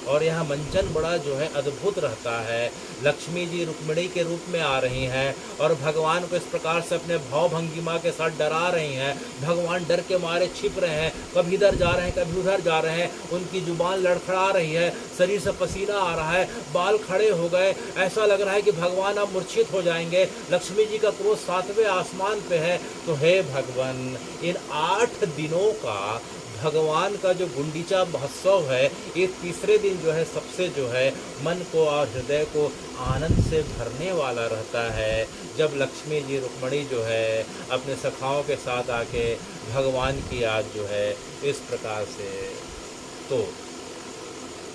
A: और यहाँ मंचन बड़ा जो है अद्भुत रहता है। लक्ष्मी जी रुक्मिणी के रूप में आ रही हैं और भगवान को इस प्रकार से अपने भाव भंगिमा के साथ डरा रही हैं। भगवान डर के मारे छिप रहे हैं, कभी इधर जा रहे हैं कभी उधर जा रहे हैं, उनकी जुबान लड़खड़ा रही है, शरीर से पसीना आ रहा है, बाल खड़े हो गए, ऐसा लग रहा है कि भगवान अब मूर्छित हो जाएंगे। लक्ष्मी जी का क्रोध 7वें आसमान पे है। तो हे भगवान इन 8 दिनों का भगवान का जो गुंडीचा महोत्सव है, ये तीसरे दिन जो है सबसे जो है मन को और हृदय को आनंद से भरने वाला रहता है। जब लक्ष्मी जी रुक्मणी जो है अपने सखाओं के साथ आके भगवान की याद जो है इस प्रकार से, तो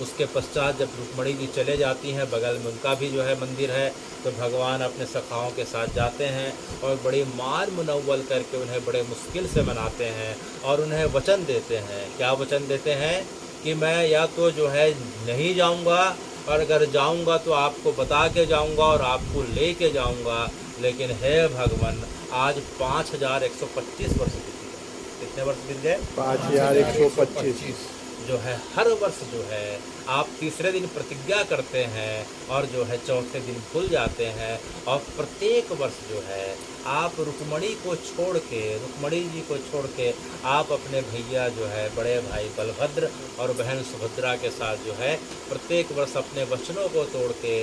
A: उसके पश्चात जब रुक्मणी जी चले जाती हैं, बगल में उनका भी जो है मंदिर है, तो भगवान अपने सखाओं के साथ जाते हैं और बड़ी मान मुनव्वल करके उन्हें बड़े मुश्किल से मनाते हैं और उन्हें वचन देते हैं। क्या वचन देते हैं कि मैं या तो जो है नहीं जाऊंगा, और अगर जाऊंगा तो आपको बता के जाऊंगा और आपको ले के जाऊंगा, लेकिन हे भगवान आज 5125 वर्ष बीत गए। कितने वर्ष बीत गए?
B: 5125
A: जो है हर वर्ष जो है आप तीसरे दिन प्रतिज्ञा करते हैं और जो है चौथे दिन भूल जाते हैं, और प्रत्येक वर्ष जो है आप रुक्मणी को छोड़ के, रुक्मणी जी को छोड़ के आप अपने भैया जो है बड़े भाई बलभद्र और बहन सुभद्रा के साथ जो है प्रत्येक वर्ष अपने वचनों को तोड़ के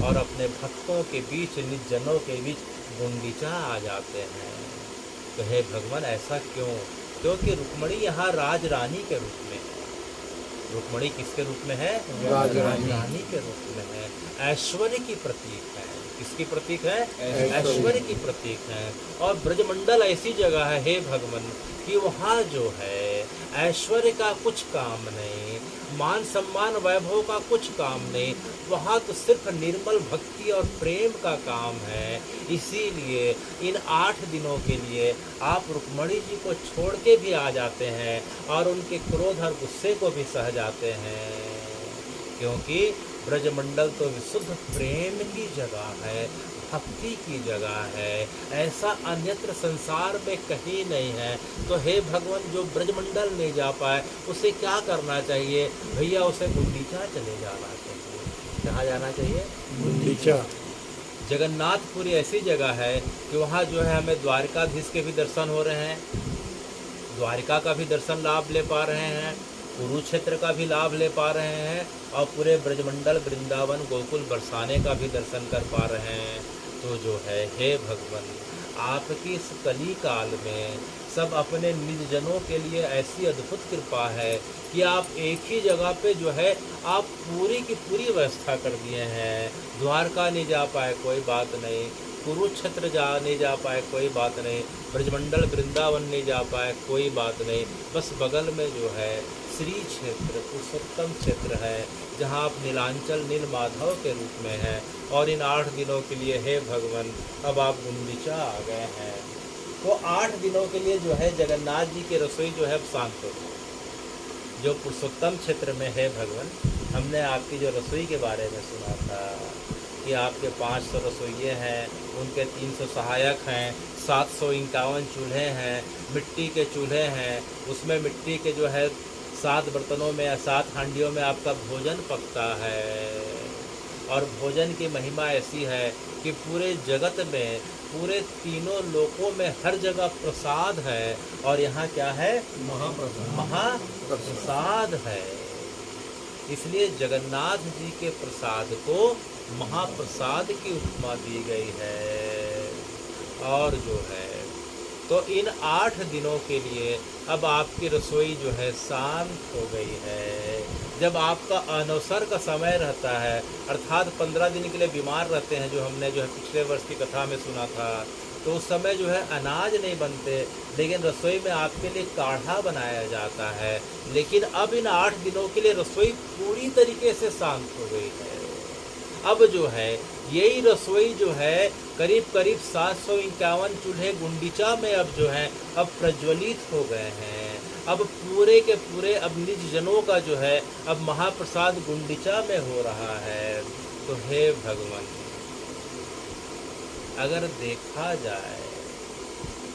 A: और अपने भक्तों के बीच, निज जनों के बीच गुंडीचा आ जाते हैं। तो हे भगवान ऐसा क्यों? क्योंकि रुक्मणी यहाँ राज रानी के रूप में है। रुक्मणी किसके रूप में है? राजरानी के रूप में है। ऐश्वर्य की प्रतीक है। किसकी प्रतीक है? ऐश्वर्य की प्रतीक है। और ब्रजमंडल ऐसी जगह है हे भगवान कि वहाँ जो है ऐश्वर्य का कुछ काम नहीं, मान सम्मान वैभव का कुछ काम नहीं, वहाँ तो सिर्फ निर्मल भक्ति और प्रेम का काम है। इसीलिए इन 8 दिनों के लिए आप रुक्मणी जी को छोड़ के भी आ जाते हैं और उनके क्रोध और गुस्से को भी सह जाते हैं, क्योंकि ब्रजमंडल तो विशुद्ध प्रेम की जगह है, भक्ति की जगह है, ऐसा अन्यत्र संसार में कहीं नहीं है। तो हे भगवान जो ब्रजमंडल नहीं जा पाए उसे क्या करना चाहिए? भैया उसे गुंडीचा चले जाना चाहिए। कहाँ जाना चाहिए?
B: गुंडीचा।
A: जगन्नाथपुरी ऐसी जगह है कि वहाँ जो है हमें द्वारकाधीश के भी दर्शन हो रहे हैं, द्वारिका का भी दर्शन लाभ ले पा रहे हैं, कुरुक्षेत्र का भी लाभ ले पा रहे हैं, और पूरे ब्रजमंडल वृंदावन गोकुल बरसाने का भी दर्शन कर पा रहे हैं। तो जो है हे भगवान आपकी इस कली काल में सब अपने निज जनों के लिए ऐसी अद्भुत कृपा है कि आप एक ही जगह पे जो है आप पूरी की पूरी व्यवस्था कर दिए हैं। द्वारका नहीं जा पाए कोई बात नहीं, कुरुक्षेत्र नहीं जा पाए कोई बात नहीं, ब्रजमंडल वृंदावन नहीं जा पाए कोई बात नहीं, बस बगल में जो है श्री क्षेत्र पुरुषोत्तम क्षेत्र है जहाँ आप नीलांचल नील माधव के रूप में हैं। और इन 8 दिनों के लिए हे भगवान अब आप गुंडीचा आ गए हैं। तो 8 दिनों के लिए जो है जगन्नाथ जी की रसोई जो है अब शांत हो गई। जो पुरुषोत्तम क्षेत्र में है भगवान, हमने आपकी जो रसोई के बारे में सुना था कि आपके 500 रसोइये हैं, उनके 300 सहायक हैं, 751 चूल्हे हैं, मिट्टी के चूल्हे हैं, उसमें मिट्टी के जो है 7 बर्तनों में या 7 हांडियों में आपका भोजन पकता है। और भोजन की महिमा ऐसी है कि पूरे जगत में, पूरे तीनों लोकों में हर जगह प्रसाद है, और यहाँ क्या है? महाप्रसाद है। इसलिए जगन्नाथ जी के प्रसाद को महाप्रसाद की उपमा दी गई है। और जो है तो इन 8 दिनों के लिए अब आपकी रसोई जो है शांत हो गई है। जब आपका अनवसर का समय रहता है, अर्थात 15 दिन के लिए बीमार रहते हैं, जो हमने जो है पिछले वर्ष की कथा में सुना था, तो उस समय जो है अनाज नहीं बनते, लेकिन रसोई में आपके लिए काढ़ा बनाया जाता है। लेकिन अब इन 8 दिनों के लिए रसोई पूरी तरीके से शांत हो गई है। अब जो है यही रसोई जो है करीब 751 चूल्हे गुंडीचा में अब जो है अब प्रज्वलित हो गए हैं। अब पूरे के पूरे अब निज जनों का जो है अब महाप्रसाद गुंडीचा में हो रहा है। तो हे भगवान अगर देखा जाए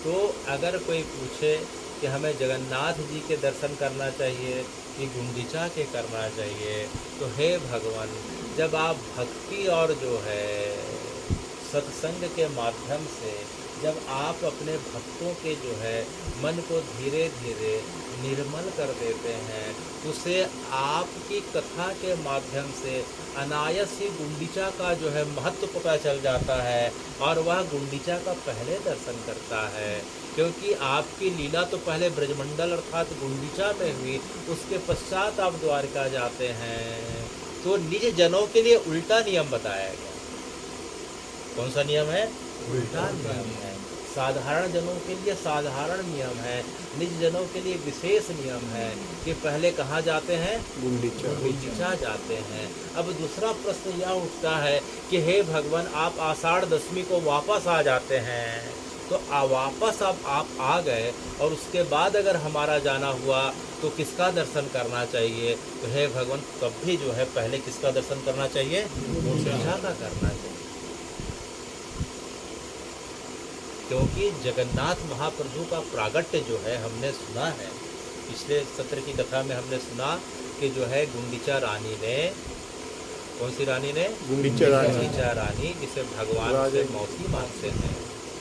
A: तो अगर कोई पूछे कि हमें जगन्नाथ जी के दर्शन करना चाहिए कि गुंडीचा के करना चाहिए, तो हे भगवान जब आप भक्ति और जो है सत्संग के माध्यम से जब आप अपने भक्तों के जो है मन को धीरे धीरे निर्मल कर देते हैं, उसे आपकी कथा के माध्यम से अनायास ही गुंडीचा का जो है महत्व पता चल जाता है और वह गुंडीचा का पहले दर्शन करता है। क्योंकि आपकी लीला तो पहले ब्रजमंडल अर्थात गुंडीचा में हुई, उसके पश्चात आप द्वारका जाते हैं। तो निज जनों के लिए उल्टा नियम बताया गया। कौन सा नियम है? उल्टा नियम है। साधारण जनों के लिए साधारण नियम है, निज जनों के लिए विशेष नियम है कि पहले कहाँ जाते हैं? गुंडीचा जाते हैं। अब दूसरा प्रश्न यह उठता है कि हे भगवान, आप आषाढ़ दशमी को वापस आ जाते हैं, तो वापस अब आप आ गए और उसके बाद अगर हमारा जाना हुआ तो किसका दर्शन करना चाहिए? तो हे भगवान, तब भी जो है पहले किसका दर्शन करना चाहिए? गुंडीचा का करना चाहिए। क्योंकि जगन्नाथ महाप्रभु का प्रागट्य जो है हमने सुना है, पिछले सत्र की कथा में हमने सुना कि जो है गुंडीचा रानी ने, कौन सी रानी ने? गुंडीचा रानी, जिसे भगवान से मौसी मानते हैं।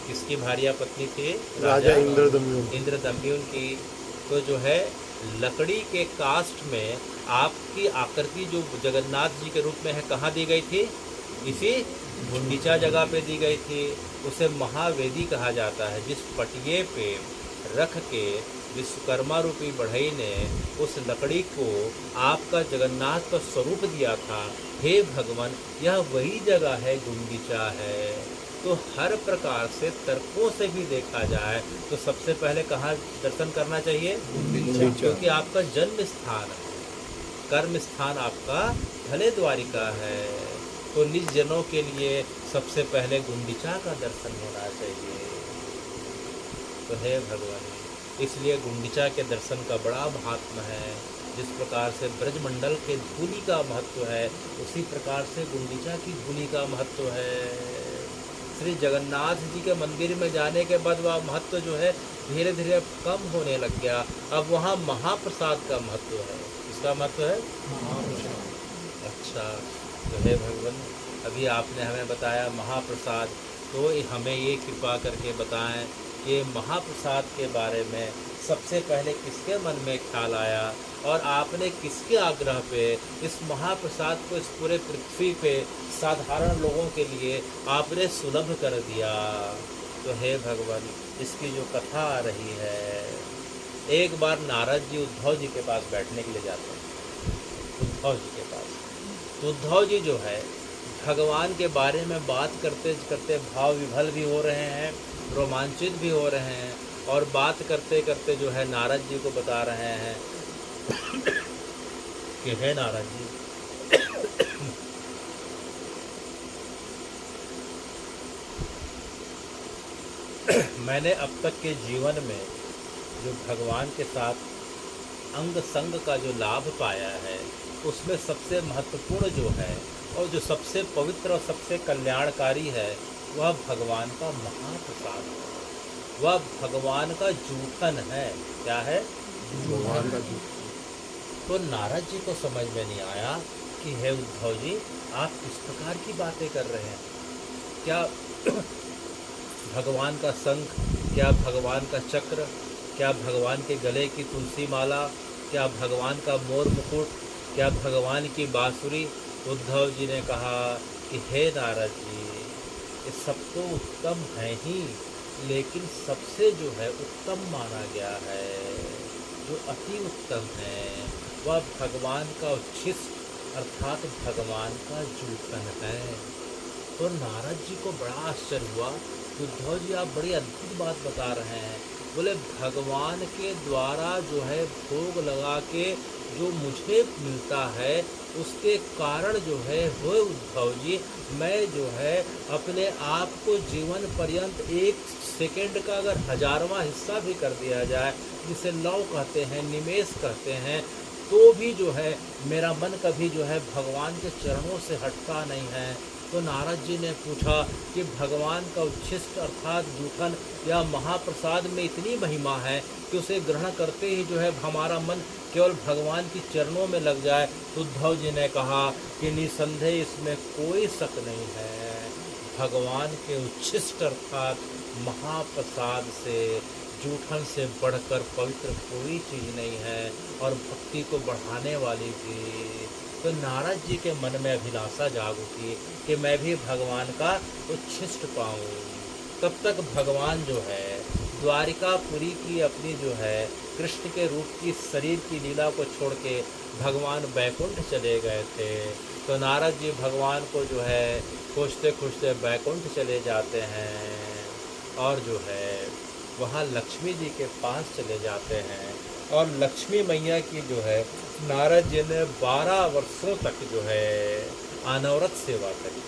A: किसकी भार्या पत्नी थी?
B: राजा
A: इंद्रदम्युन की। तो जो है लकड़ी के कास्ट में आपकी आकृति जो जगन्नाथ जी के रूप में है, कहाँ दी गई थी? इसी गुंडीचा जगह पे दी गई थी। उसे महावेदी कहा जाता है। जिस पटिये पे रख के विश्वकर्मा रूपी बढ़ई ने उस लकड़ी को आपका जगन्नाथ का स्वरूप दिया था, हे भगवान, यह वही जगह है, गुंडीचा है। तो हर प्रकार से तर्कों से भी देखा जाए तो सबसे पहले कहाँ दर्शन करना चाहिए? गुंडीचा। क्योंकि आपका जन्म स्थान है, कर्म स्थान आपका भले द्वारिका है। तो निज जनों के लिए सबसे पहले गुंडीचा का दर्शन होना चाहिए। तो हे भगवान, इसलिए गुंडीचा के दर्शन का बड़ा महात्मा है। जिस प्रकार से ब्रजमंडल के धूलि का महत्व है, उसी प्रकार से गुंडीचा की धूलि का महत्व है। श्री जगन्नाथ जी के मंदिर में जाने के बाद वह महत्व जो है धीरे धीरे कम होने लग गया। अब वहाँ महाप्रसाद का महत्व है। इसका महत्व है महाप्रसाद। अच्छा, तो हे भगवान, अभी आपने हमें बताया महाप्रसाद, तो हमें ये कृपा करके बताएं कि महाप्रसाद के बारे में सबसे पहले किसके मन में ख्याल आया और आपने किसके आग्रह पे इस महाप्रसाद को इस पूरे पृथ्वी पे साधारण लोगों के लिए आपने सुलभ कर दिया। तो हे भगवान, इसकी जो कथा आ रही है, एक बार नारद जी उद्धव जी के पास बैठने के लिए जाते हैं। उद्धव जी के पास तो उद्धव जी जो है भगवान के बारे में बात करते करते भाव विभल भी हो रहे हैं, रोमांचित भी हो रहे हैं, और बात करते करते जो है नारद जी को बता रहे हैं कि हे नारद जी, मैंने अब तक के जीवन में जो भगवान के साथ अंग संग का जो लाभ पाया है, उसमें सबसे महत्वपूर्ण जो है और जो सबसे पवित्र और सबसे कल्याणकारी है, वह भगवान का महाप्रसाद है। वह भगवान का जूठन है। क्या है?
B: भगवान का जूठन।
A: तो नारद जी को समझ में नहीं आया कि हे उद्धव जी, आप किस प्रकार की बातें कर रहे हैं? क्या भगवान का शंख, क्या भगवान का चक्र, क्या भगवान के गले की तुलसी माला, क्या भगवान का मोर मुकुट, क्या भगवान की बांसुरी? उद्धव जी ने कहा कि हे नारद जी, ये सब तो उत्तम है ही, लेकिन सबसे जो है उत्तम माना गया है, जो अति उत्तम है, वह भगवान का उच्छिष्ट अर्थात भगवान का जूठन है। तो नारद जी को बड़ा आश्चर्य हुआ। उद्धव जी, आप बड़ी अद्भुत बात बता रहे हैं। बोले, भगवान के द्वारा जो है भोग लगा के जो मुझे मिलता है, उसके कारण जो है वो उद्धव जी, मैं जो है अपने आप को जीवन पर्यंत 1 सेकंड का अगर 1000वां हिस्सा भी कर दिया जाए, जिसे लौ कहते हैं, निमेष कहते हैं, तो भी जो है मेरा मन कभी जो है भगवान के चरणों से हटता नहीं है। तो नारद जी ने पूछा कि भगवान का उच्छिष्ट अर्थात जूठन या महाप्रसाद में इतनी महिमा है कि उसे ग्रहण करते ही जो है हमारा मन केवल भगवान की चरणों में लग जाए। तो उद्धव जी ने कहा कि निसंदेह इसमें कोई शक नहीं है, भगवान के उच्छिष्ट अर्थात महाप्रसाद से, जूठन से बढ़कर पवित्र कोई चीज़ नहीं है और भक्ति को बढ़ाने वाली भी। तो नारद जी के मन में अभिलाषा जाग उठी कि मैं भी भगवान का उच्छिष्ट पाऊँ। तब तक भगवान जो है द्वारिकापुरी की अपनी जो है कृष्ण के रूप की शरीर की लीला को छोड़ के भगवान बैकुंठ चले गए थे। तो नारद जी भगवान को जो है खोजते खोजते बैकुंठ चले जाते हैं और जो है वहाँ लक्ष्मी जी के पास चले जाते हैं और लक्ष्मी मैया की जो है नारद जी ने 12 वर्षों तक जो है अनवरत सेवा करी।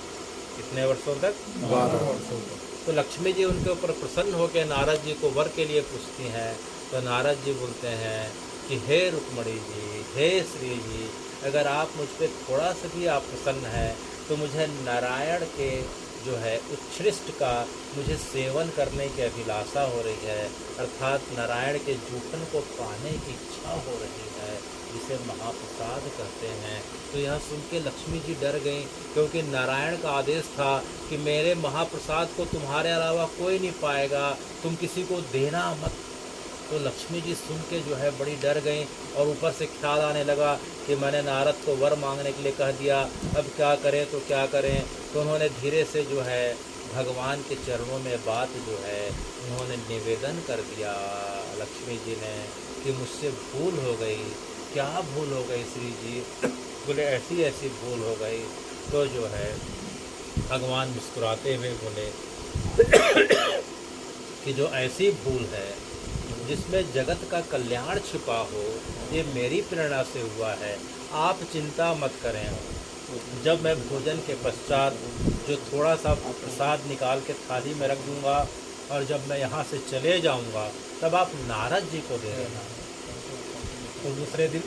A: कितने वर्षों तक?
B: 12 वर्षों तक।
A: तो लक्ष्मी जी उनके ऊपर प्रसन्न होकर नारद जी को वर के लिए पूछती हैं। तो नारद जी बोलते हैं कि हे रुक्मणी जी, हे श्री जी, अगर आप मुझ पर थोड़ा सा भी आप प्रसन्न हैं तो मुझे नारायण के जो है उत्कृष्ट का मुझे सेवन करने की अभिलाषा हो रही है, अर्थात नारायण के जूठन को पाने की इच्छा हो रही है, जिसे महाप्रसाद कहते हैं। तो यह सुन के लक्ष्मी जी डर गईं, क्योंकि नारायण का आदेश था कि मेरे महाप्रसाद को तुम्हारे अलावा कोई नहीं पाएगा, तुम किसी को देना मत। तो लक्ष्मी जी सुन के जो है बड़ी डर गईं और ऊपर से ख्याल आने लगा कि मैंने नारद को वर मांगने के लिए कह दिया, अब क्या करें तो क्या करें। तो उन्होंने धीरे से जो है भगवान के चरणों में बात जो है उन्होंने निवेदन कर दिया लक्ष्मी जी ने कि मुझसे भूल हो गई। क्या भूल हो गई श्री जी? बोले ऐसी ऐसी भूल हो गई। तो जो है भगवान मुस्कुराते हुए बोले कि जो ऐसी भूल है जिसमें जगत का कल्याण छिपा हो, ये मेरी प्रेरणा से हुआ है, आप चिंता मत करें। जब मैं भोजन के पश्चात जो थोड़ा सा प्रसाद निकाल के थाली में रख दूंगा और जब मैं यहाँ से चले जाऊंगा तब आप नारद जी को दे देना। तो दूसरे दिन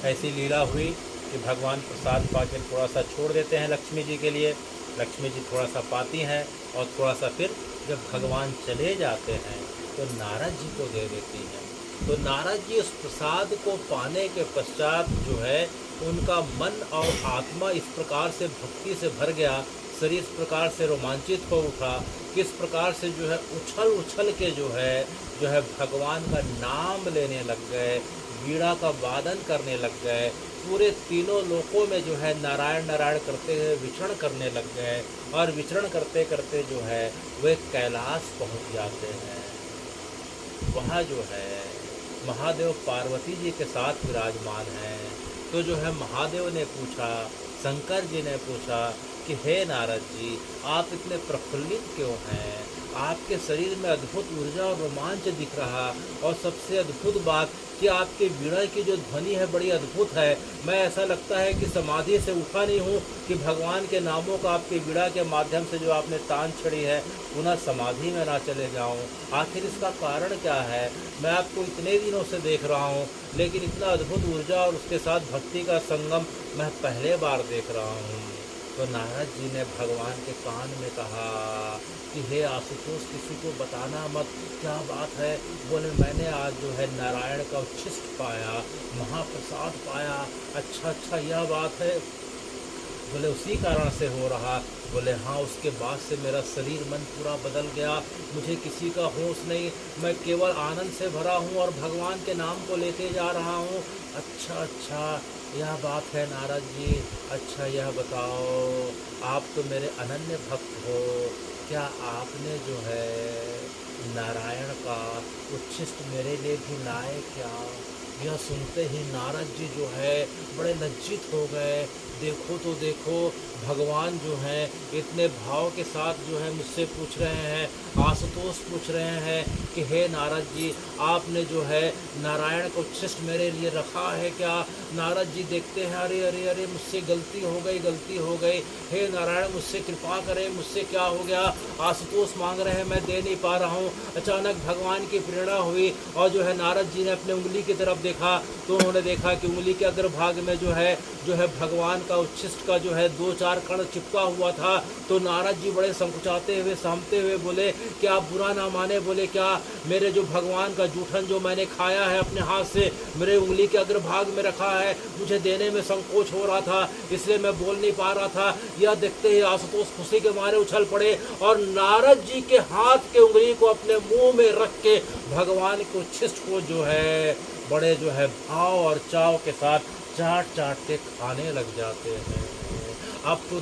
A: ऐसी लीला हुई कि भगवान प्रसाद पाके थोड़ा सा छोड़ देते हैं लक्ष्मी जी के लिए। लक्ष्मी जी थोड़ा सा पाती हैं और थोड़ा सा फिर जब भगवान चले जाते हैं तो नारद जी को दे देती हैं। तो नारद जी उस प्रसाद को पाने के पश्चात जो है उनका मन और आत्मा इस प्रकार से भक्ति से भर गया, शरीर इस प्रकार से रोमांचित हो उठा, किस प्रकार से जो है उछल उछल के जो है भगवान का नाम लेने लग गए, वीणा का वादन करने लग गए, पूरे तीनों लोकों में जो है नारायण नारायण करते हुए विचरण करने लग गए और विचरण करते करते जो है वे कैलाश पहुंच जाते हैं। वहाँ जो है महादेव पार्वती जी के साथ विराजमान हैं। तो जो है महादेव ने पूछा, शंकर जी ने पूछा कि हे नारद जी, आप इतने प्रफुल्लित क्यों हैं? आपके शरीर में अद्भुत ऊर्जा और रोमांच दिख रहा, और सबसे अद्भुत बात कि आपके वीणा की जो ध्वनि है बड़ी अद्भुत है। मैं ऐसा लगता है कि समाधि से उठा नहीं हूँ कि भगवान के नामों का आपके वीणा के माध्यम से जो आपने तान छड़ी है पुनः समाधि में ना चले जाऊँ। आखिर इसका कारण क्या है? मैं आपको इतने दिनों से देख रहा हूँ, लेकिन इतना अद्भुत ऊर्जा और उसके साथ भक्ति का संगम मैं पहले बार देख रहा हूँ। तो नारद जी ने भगवान के कान में कहा कि हे आशुतोष, किसी को बताना मत, क्या बात है? बोले मैंने आज जो है नारायण का उच्छिष्ट पाया, महाप्रसाद पाया। अच्छा अच्छा, यह बात है? बोले उसी कारण से हो रहा। बोले हाँ, उसके बाद से मेरा शरीर मन पूरा बदल गया, मुझे किसी का होश नहीं, मैं केवल आनंद से भरा हूँ और भगवान के नाम को लेते जा रहा हूँ। अच्छा अच्छा, यह बात है नारद जी। अच्छा यह बताओ, आप तो मेरे अनन्य भक्त हो, क्या आपने जो है नारायण का उच्छिष्ट मेरे लिए भी लाए क्या? यह सुनते ही नारद जी जो है बड़े लज्जित हो गए। देखो तो देखो, भगवान जो हैं इतने भाव के साथ जो है मुझसे पूछ रहे हैं, आशुतोष पूछ रहे हैं कि हे नारद जी, आपने जो है नारायण का उच्छिष्ट मेरे लिए रखा है क्या? नारद जी देखते हैं, अरे अरे अरे, मुझसे गलती हो गई, हे नारायण मुझसे कृपा करें, मुझसे क्या हो गया? आशुतोष मांग रहे हैं, मैं दे नहीं पा रहा हूँ। अचानक भगवान की प्रेरणा हुई और जो है नारद जी ने अपने उंगली की तरफ देखा तो उन्होंने देखा कि उंगली के अग्रभाग में जो है भगवान का उच्छिष्ट का जो है 2-4 कण चिपका हुआ था। तो नारद जी बड़े संकुचाते हुए सहमते हुए बोले कि आप बुरा ना माने। बोले क्या, मेरे जो भगवान का जूठन जो मैंने खाया है अपने हाथ से, मेरे उंगली के अग्रभाग में रखा है, मुझे देने में संकोच हो रहा था, इसलिए मैं बोल नहीं पा रहा था। यह देखते ही आशुतोष खुशी के मारे उछल पड़े और नारद जी के हाथ के उंगली को अपने मुंह में रख के भगवान के उच्छिष्ट को जो है बड़े जो है भाव और चाव के साथ चाट चाट के खाने लग जाते हैं। अब तो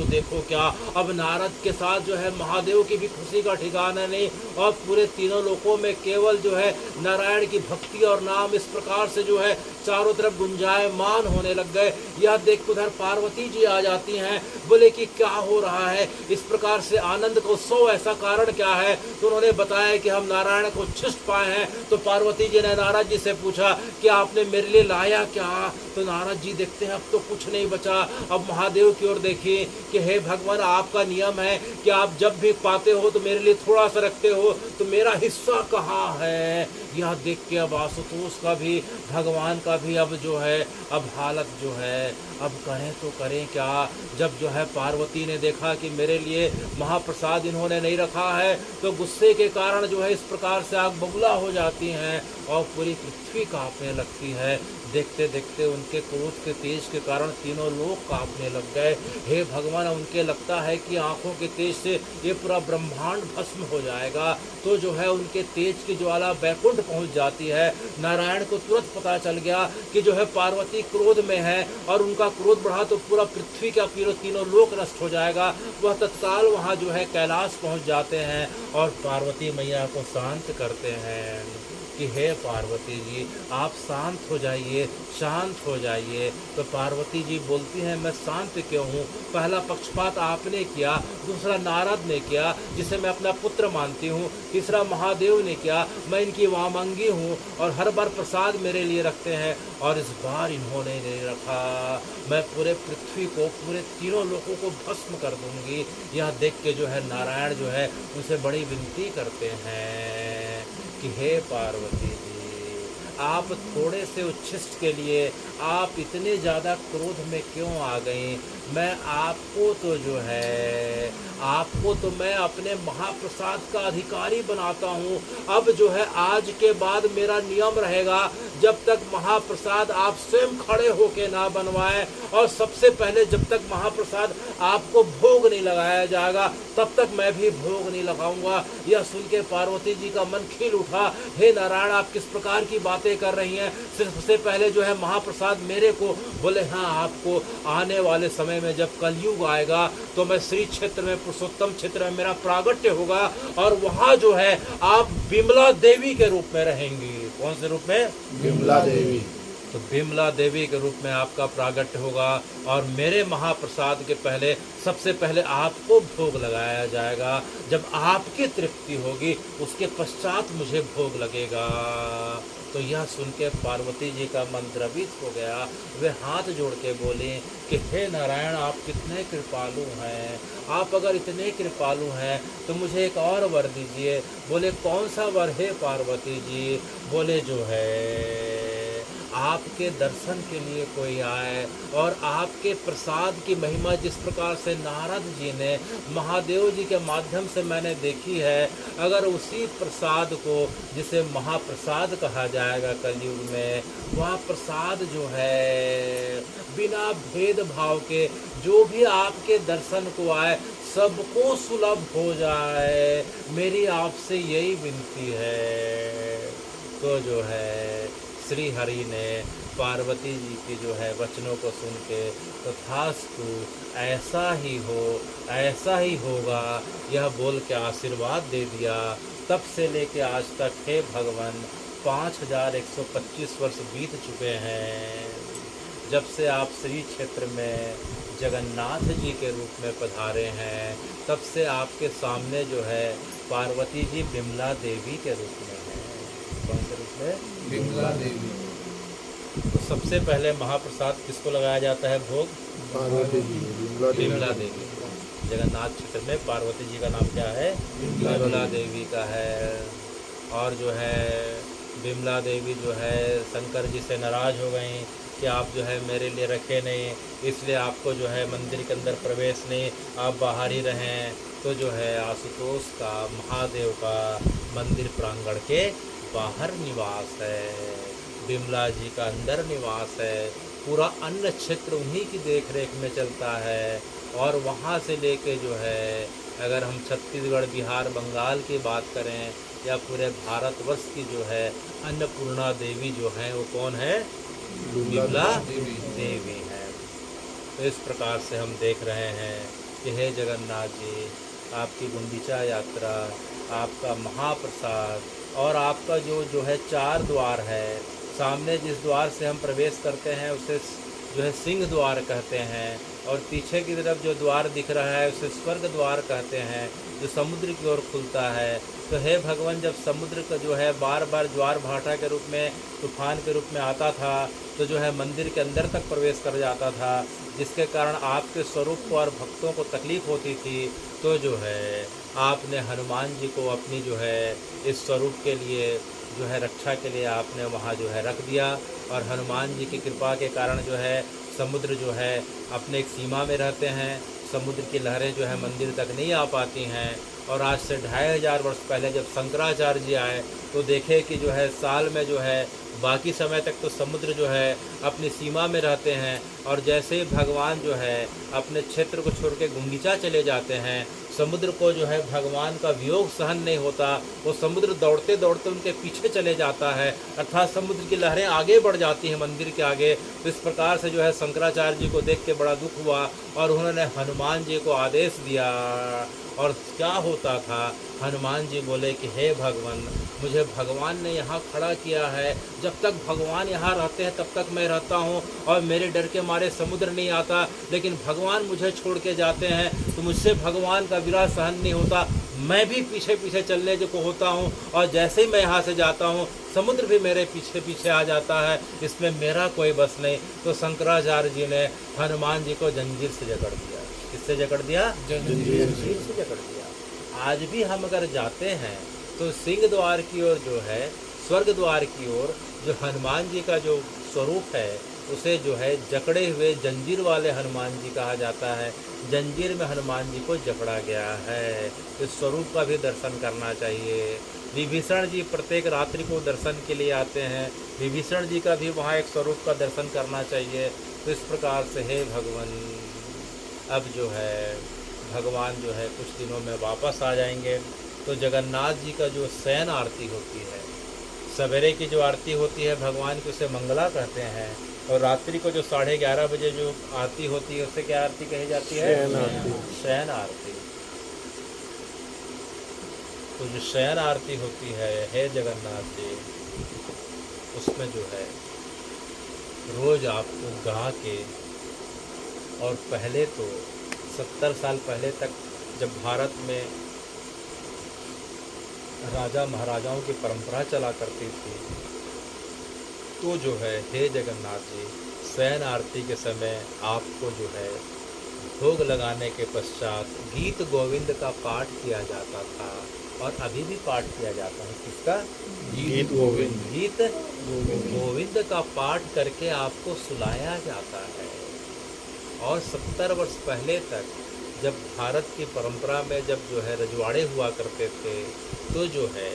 A: देखो क्या, अब नारद के साथ जो है महादेव की भी खुशी का ठिकाना नहीं, और पूरे तीनों लोकों में केवल जो है नारायण की भक्ति और नाम इस प्रकार से जो है चारों तरफ गुंजायमान होने लग गए। यह देख उधर पार्वती जी आ जाती हैं। बोले कि क्या हो रहा है, इस प्रकार से आनंद का उत्सव, ऐसा कारण क्या है? तो उन्होंने बताया कि हम नारायण को उच्छिष्ट पाए हैं। तो पार्वती जी ने नारद जी से पूछा कि आपने मेरे लिए लाया क्या? तो नारद जी देखते हैं अब तो कुछ नहीं बचा। अब महादेव की ओर देखिए कि हे भगवान, आपका नियम है कि आप जब भी पाते हो तो मेरे लिए थोड़ा सा रखते हो, तो मेरा हिस्सा कहाँ है? यह देख के अब आशुतोष का भी, भगवान का भी अब जो है अब हालत जो है, अब करें तो करें क्या? जब जो है पार्वती ने देखा कि मेरे लिए महाप्रसाद इन्होंने नहीं रखा है, तो गुस्से के कारण जो है इस प्रकार से आग बबूला हो जाती हैं और पूरी पृथ्वी कांपने लगती है। देखते देखते उनके क्रोध के तेज के कारण तीनों लोग कांपने लग गए। हे भगवान, उनके लगता है कि आंखों के तेज से ये पूरा ब्रह्मांड भस्म हो जाएगा। तो जो है उनके तेज की ज्वाला बैकुंठ पहुंच जाती है। नारायण को तुरंत पता चल गया कि जो है पार्वती क्रोध में है और उनका क्रोध बढ़ा तो पूरा पृथ्वी का तीनों लोक नष्ट हो जाएगा। वह तत्काल वहाँ जो है कैलाश पहुँच जाते हैं और पार्वती मैया को शांत करते हैं कि हे पार्वती जी, आप शांत हो जाइए, शांत हो जाइए। तो पार्वती जी बोलती हैं, मैं शांत क्यों हूँ? पहला पक्षपात आपने किया, दूसरा नारद ने किया जिसे मैं अपना पुत्र मानती हूँ, तीसरा महादेव ने किया, मैं इनकी वामंगी हूँ और हर बार प्रसाद मेरे लिए रखते हैं, और इस बार इन्होंने नहीं रखा। मैं पूरे पृथ्वी को, पूरे तीनों लोगों को भस्म कर दूंगी। यह देख के जो है नारायण जो है उनसे बड़ी विनती करते हैं कि हे पार्वती जी, आप थोड़े से उच्छिष्ट के लिए आप इतने ज़्यादा क्रोध में क्यों आ गई? मैं आपको तो जो है, आपको तो मैं अपने महाप्रसाद का अधिकारी बनाता हूँ। अब जो है आज के बाद मेरा नियम रहेगा, जब तक महाप्रसाद आप स्वयं खड़े होके ना बनवाएं और सबसे पहले जब तक महाप्रसाद आपको भोग नहीं लगाया जाएगा तब तक मैं भी भोग नहीं लगाऊंगा। यह सुन के पार्वती जी का मन खिल उठा। हे नारायण, आप किस प्रकार की बातें कर रही हैं? सबसे पहले जो है महाप्रसाद मेरे को। बोले हाँ, आपको आने वाले समय में जब कलयुग आएगा तो मैं श्री क्षेत्र में, पुरुषोत्तम क्षेत्र में मेरा प्रागट्य होगा और वहाँ जो है आप बिमला देवी के रूप में रहेंगी। कौन से रूप में?
B: बिमला देवी।
A: तो बिमला देवी के रूप में आपका प्रागट्य होगा और मेरे महाप्रसाद के पहले, सबसे पहले आपको भोग लगाया जाएगा। जब आपकी तृप्ति होगी उसके पश्चात मुझे भोग लगेगा। तो यह सुन के पार्वती जी का मन द्रवित हो गया। वे हाथ जोड़ के बोले कि हे नारायण, आप कितने कृपालु हैं। आप अगर इतने कृपालु हैं तो मुझे एक और वर दीजिए। बोले कौन सा वर है पार्वती जी? बोले जो है आपके दर्शन के लिए कोई आए और आपके प्रसाद की महिमा जिस प्रकार से नारद जी ने महादेव जी के माध्यम से मैंने देखी है, अगर उसी प्रसाद को, जिसे महाप्रसाद कहा जाएगा कलयुग में, वह प्रसाद जो है बिना भेदभाव के जो भी आपके दर्शन को आए सबको सुलभ हो जाए, मेरी आपसे यही विनती है। तो जो है श्री हरि ने पार्वती जी की जो है वचनों को सुन के तथास्तु, ऐसा ही हो, ऐसा ही होगा, यह बोल के आशीर्वाद दे दिया। तब से लेके आज तक हे भगवान 5125 वर्ष बीत चुके हैं जब से आप श्री क्षेत्र में जगन्नाथ जी के रूप में पधारे हैं। तब से आपके सामने जो है पार्वती जी बिमला देवी के रूप में हैं। कौन से रूप में?
B: बिमला देवी।
A: तो सबसे पहले महाप्रसाद किसको लगाया जाता है भोग?
B: पार्वती जी।
A: बिमला देवी। जगन्नाथ क्षेत्र में पार्वती जी का नाम क्या है? बिमला देवी का है। और जो है बिमला देवी जो है शंकर जी से नाराज हो गई कि आप जो है मेरे लिए रखे नहीं, इसलिए आपको जो है मंदिर के अंदर प्रवेश नहीं, आप बाहर ही रहें। तो जो है आशुतोष का, महादेव का मंदिर प्रांगण के बाहर निवास है, विमला जी का अंदर निवास है। पूरा अन्न क्षेत्र उन्हीं की देख रेख में चलता है। और वहाँ से लेके जो है अगर हम छत्तीसगढ़, बिहार, बंगाल की बात करें या पूरे भारतवर्ष की जो है अन्नपूर्णा देवी जो है वो कौन है? विमला देवी है। तो इस प्रकार से हम देख रहे हैं कि हे जगन्नाथ जी, आपकी गुंडीचा यात्रा, आपका महाप्रसाद और आपका जो है 4 द्वार है। सामने जिस द्वार से हम प्रवेश करते हैं उसे जो है सिंह द्वार कहते हैं, और पीछे की तरफ जो द्वार दिख रहा है उसे स्वर्ग द्वार कहते हैं, जो समुद्र की ओर खुलता है। तो हे भगवान, जब समुद्र का जो है बार बार ज्वार भाटा के रूप में, तूफान के रूप में आता था, तो जो है मंदिर के अंदर तक प्रवेश कर जाता था, जिसके कारण आपके स्वरूप को और भक्तों को तकलीफ होती थी। तो जो है आपने हनुमान जी को अपनी जो है इस स्वरूप के लिए जो है रक्षा के लिए आपने वहाँ जो है रख दिया, और हनुमान जी की कृपा के कारण जो है समुद्र जो है अपने एक सीमा में रहते हैं। समुद्र की लहरें जो है मंदिर तक नहीं आ पाती हैं। और आज से 2500 वर्ष पहले जब शंकराचार्य जी आए तो देखे कि जो है साल में जो है बाकी समय तक तो समुद्र जो है अपनी सीमा में रहते हैं, और जैसे ही भगवान जो है अपने क्षेत्र को छोड़ के गुंडीचा चले जाते हैं, समुद्र को जो है भगवान का वियोग सहन नहीं होता, वो समुद्र दौड़ते दौड़ते उनके पीछे चले जाता है, अर्थात समुद्र की लहरें आगे बढ़ जाती हैं मंदिर के आगे। तो इस प्रकार से जो है शंकराचार्य जी को देख के बड़ा दुख हुआ, और उन्होंने हनुमान जी को आदेश दिया। और क्या होता था, हनुमान जी बोले कि हे भगवान, मुझे भगवान ने यहाँ खड़ा किया है, जब तक भगवान यहाँ रहते हैं तब तक मैं रहता हूँ, और मेरे डर के मारे समुद्र नहीं आता, लेकिन भगवान मुझे छोड़ के जाते हैं तो मुझसे भगवान का विरह सहन नहीं होता, मैं भी पीछे पीछे चलने को होता हूँ, और जैसे ही मैं यहाँ से जाता हूँ समुद्र भी मेरे पीछे पीछे आ जाता है, इसमें मेरा कोई बस नहीं। तो शंकराचार्य जी ने हनुमान जी को जंजीर से जकड़ दिया। किससे जकड़ दिया? जंजीर से जकड़ दिया। आज भी हम अगर जाते हैं तो सिंह द्वार की ओर जो है, स्वर्ग द्वार की ओर, जो हनुमान जी का जो स्वरूप है उसे जो है जकड़े हुए जंजीर वाले हनुमान जी कहा जाता है। जंजीर में हनुमान जी को जकड़ा गया है। इस स्वरूप का भी दर्शन करना चाहिए। विभीषण जी प्रत्येक रात्रि को दर्शन के लिए आते हैं, विभीषण जी का भी वहाँ एक स्वरूप का दर्शन करना चाहिए। तो इस प्रकार से हे भगवान, अब जो है भगवान जो है कुछ दिनों में वापस आ जाएंगे। तो जगन्नाथ जी का जो शयन आरती होती है, सवेरे की जो आरती होती है भगवान की, उसे मंगला कहते हैं, और रात्रि को जो 11:30 बजे जो आरती होती है उसे क्या आरती कही जाती है? शयन आरती। तो जो शयन आरती होती है हे जगन्नाथ जी, उसमें जो है रोज आपको गा के, और पहले तो 70 साल पहले तक जब भारत में राजा महाराजाओं की परंपरा चला करती थी, तो जो है हे जगन्नाथ जी, शयन आरती के समय आपको जो है भोग लगाने के पश्चात गीत गोविंद का पाठ किया जाता था, और अभी भी पाठ किया जाता है। किसका?
B: गीत गोविंद।
A: गीत गोविंद का पाठ करके आपको सुलाया जाता है। और 70 वर्ष पहले तक जब भारत की परंपरा में जब जो है रजवाड़े हुआ करते थे, तो जो है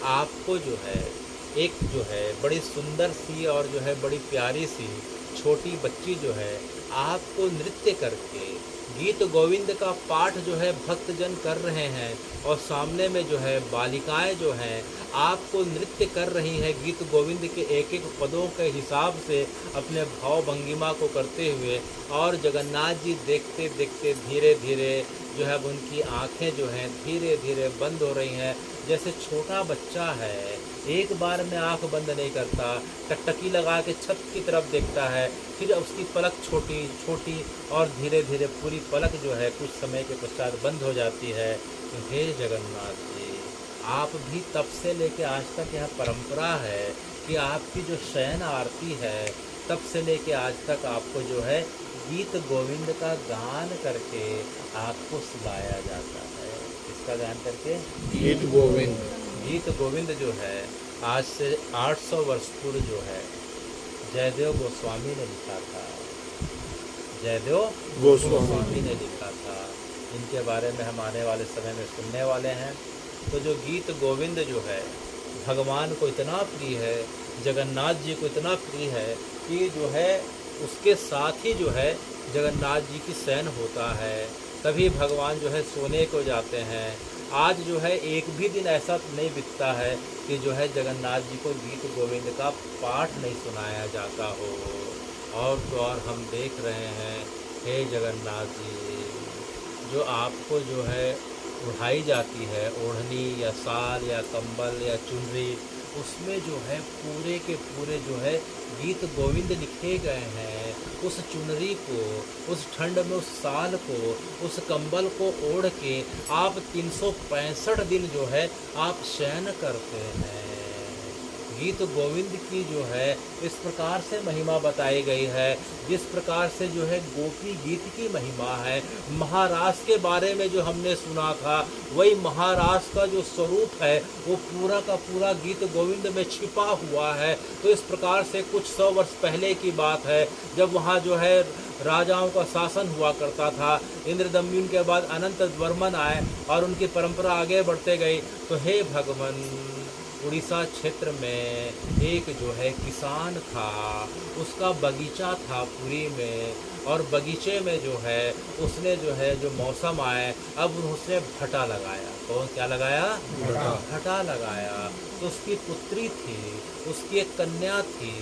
A: आपको जो है एक जो है बड़ी सुंदर सी और जो है बड़ी प्यारी सी छोटी बच्ची जो है आपको नृत्य करके गीत गोविंद का पाठ जो है भक्तजन कर रहे हैं, और सामने में जो है बालिकाएं जो हैं आपको नृत्य कर रही हैं गीत गोविंद के एक एक पदों के हिसाब से अपने भाव भंगिमा को करते हुए। और जगन्नाथ जी देखते देखते धीरे धीरे जो है उनकी आंखें जो हैं धीरे धीरे बंद हो रही हैं। जैसे छोटा बच्चा है, एक बार में आंख बंद नहीं करता, टकटकी लगा के छत की तरफ देखता है, फिर उसकी पलक छोटी छोटी और धीरे धीरे पूरी पलक जो है कुछ समय के पश्चात बंद हो जाती है। तो हे जगन्नाथ जी, आप भी तब से लेके आज तक यह परंपरा है कि आपकी जो शयन आरती है तब से लेके आज तक आपको जो है गीत गोविंद का गान करके आपको सुलाया जाता है। किसका गान करके?
B: गीत गोविंद।
A: गीत गोविंद जो है आज से 800 वर्ष पूर्व जो है जयदेव गोस्वामी ने लिखा था। जयदेव गोस्वामी ने लिखा था। इनके बारे में हम आने वाले समय में सुनने वाले हैं। तो जो गीत गोविंद जो है भगवान को इतना प्रिय है, जगन्नाथ जी को इतना प्रिय है कि जो है उसके साथ ही जो है जगन्नाथ जी की शयन होता है। तभी भगवान जो है सोने को जाते हैं। आज जो है एक भी दिन ऐसा नहीं बीतता है कि जो है जगन्नाथ जी को गीत गोविंद का पाठ नहीं सुनाया जाता हो। और तो और हम देख रहे हैं, हे जगन्नाथ जी, जो आपको जो है उड़ाई जाती है ओढ़नी या साल या कंबल या चुनरी, उसमें जो है पूरे के पूरे जो है गीत गोविंद लिखे गए हैं। उस चुनरी को, उस ठंड में उस साल को, उस कंबल को ओढ़ के आप 365 दिन जो है आप शयन करते हैं। गीत गोविंद की जो है इस प्रकार से महिमा बताई गई है, जिस प्रकार से जो है गोपी गीत की महिमा है। महारास के बारे में जो हमने सुना था, वही महारास का जो स्वरूप है वो पूरा का पूरा गीत गोविंद में छिपा हुआ है। तो इस प्रकार से कुछ 100 वर्ष पहले की बात है, जब वहाँ जो है राजाओं का शासन हुआ करता था। इंद्रदम्युन के बाद अनंत वर्मन आए और उनकी परंपरा आगे बढ़ते गई। तो हे भगवान, उड़ीसा क्षेत्र में एक जो है किसान था, उसका बगीचा था पुरी में, और बगीचे में जो है उसने जो है जो मौसम आए, अब उसने भटा लगाया। कौन क्या लगाया? भटा लगाया। तो उसकी पुत्री थी, उसकी एक कन्या थी,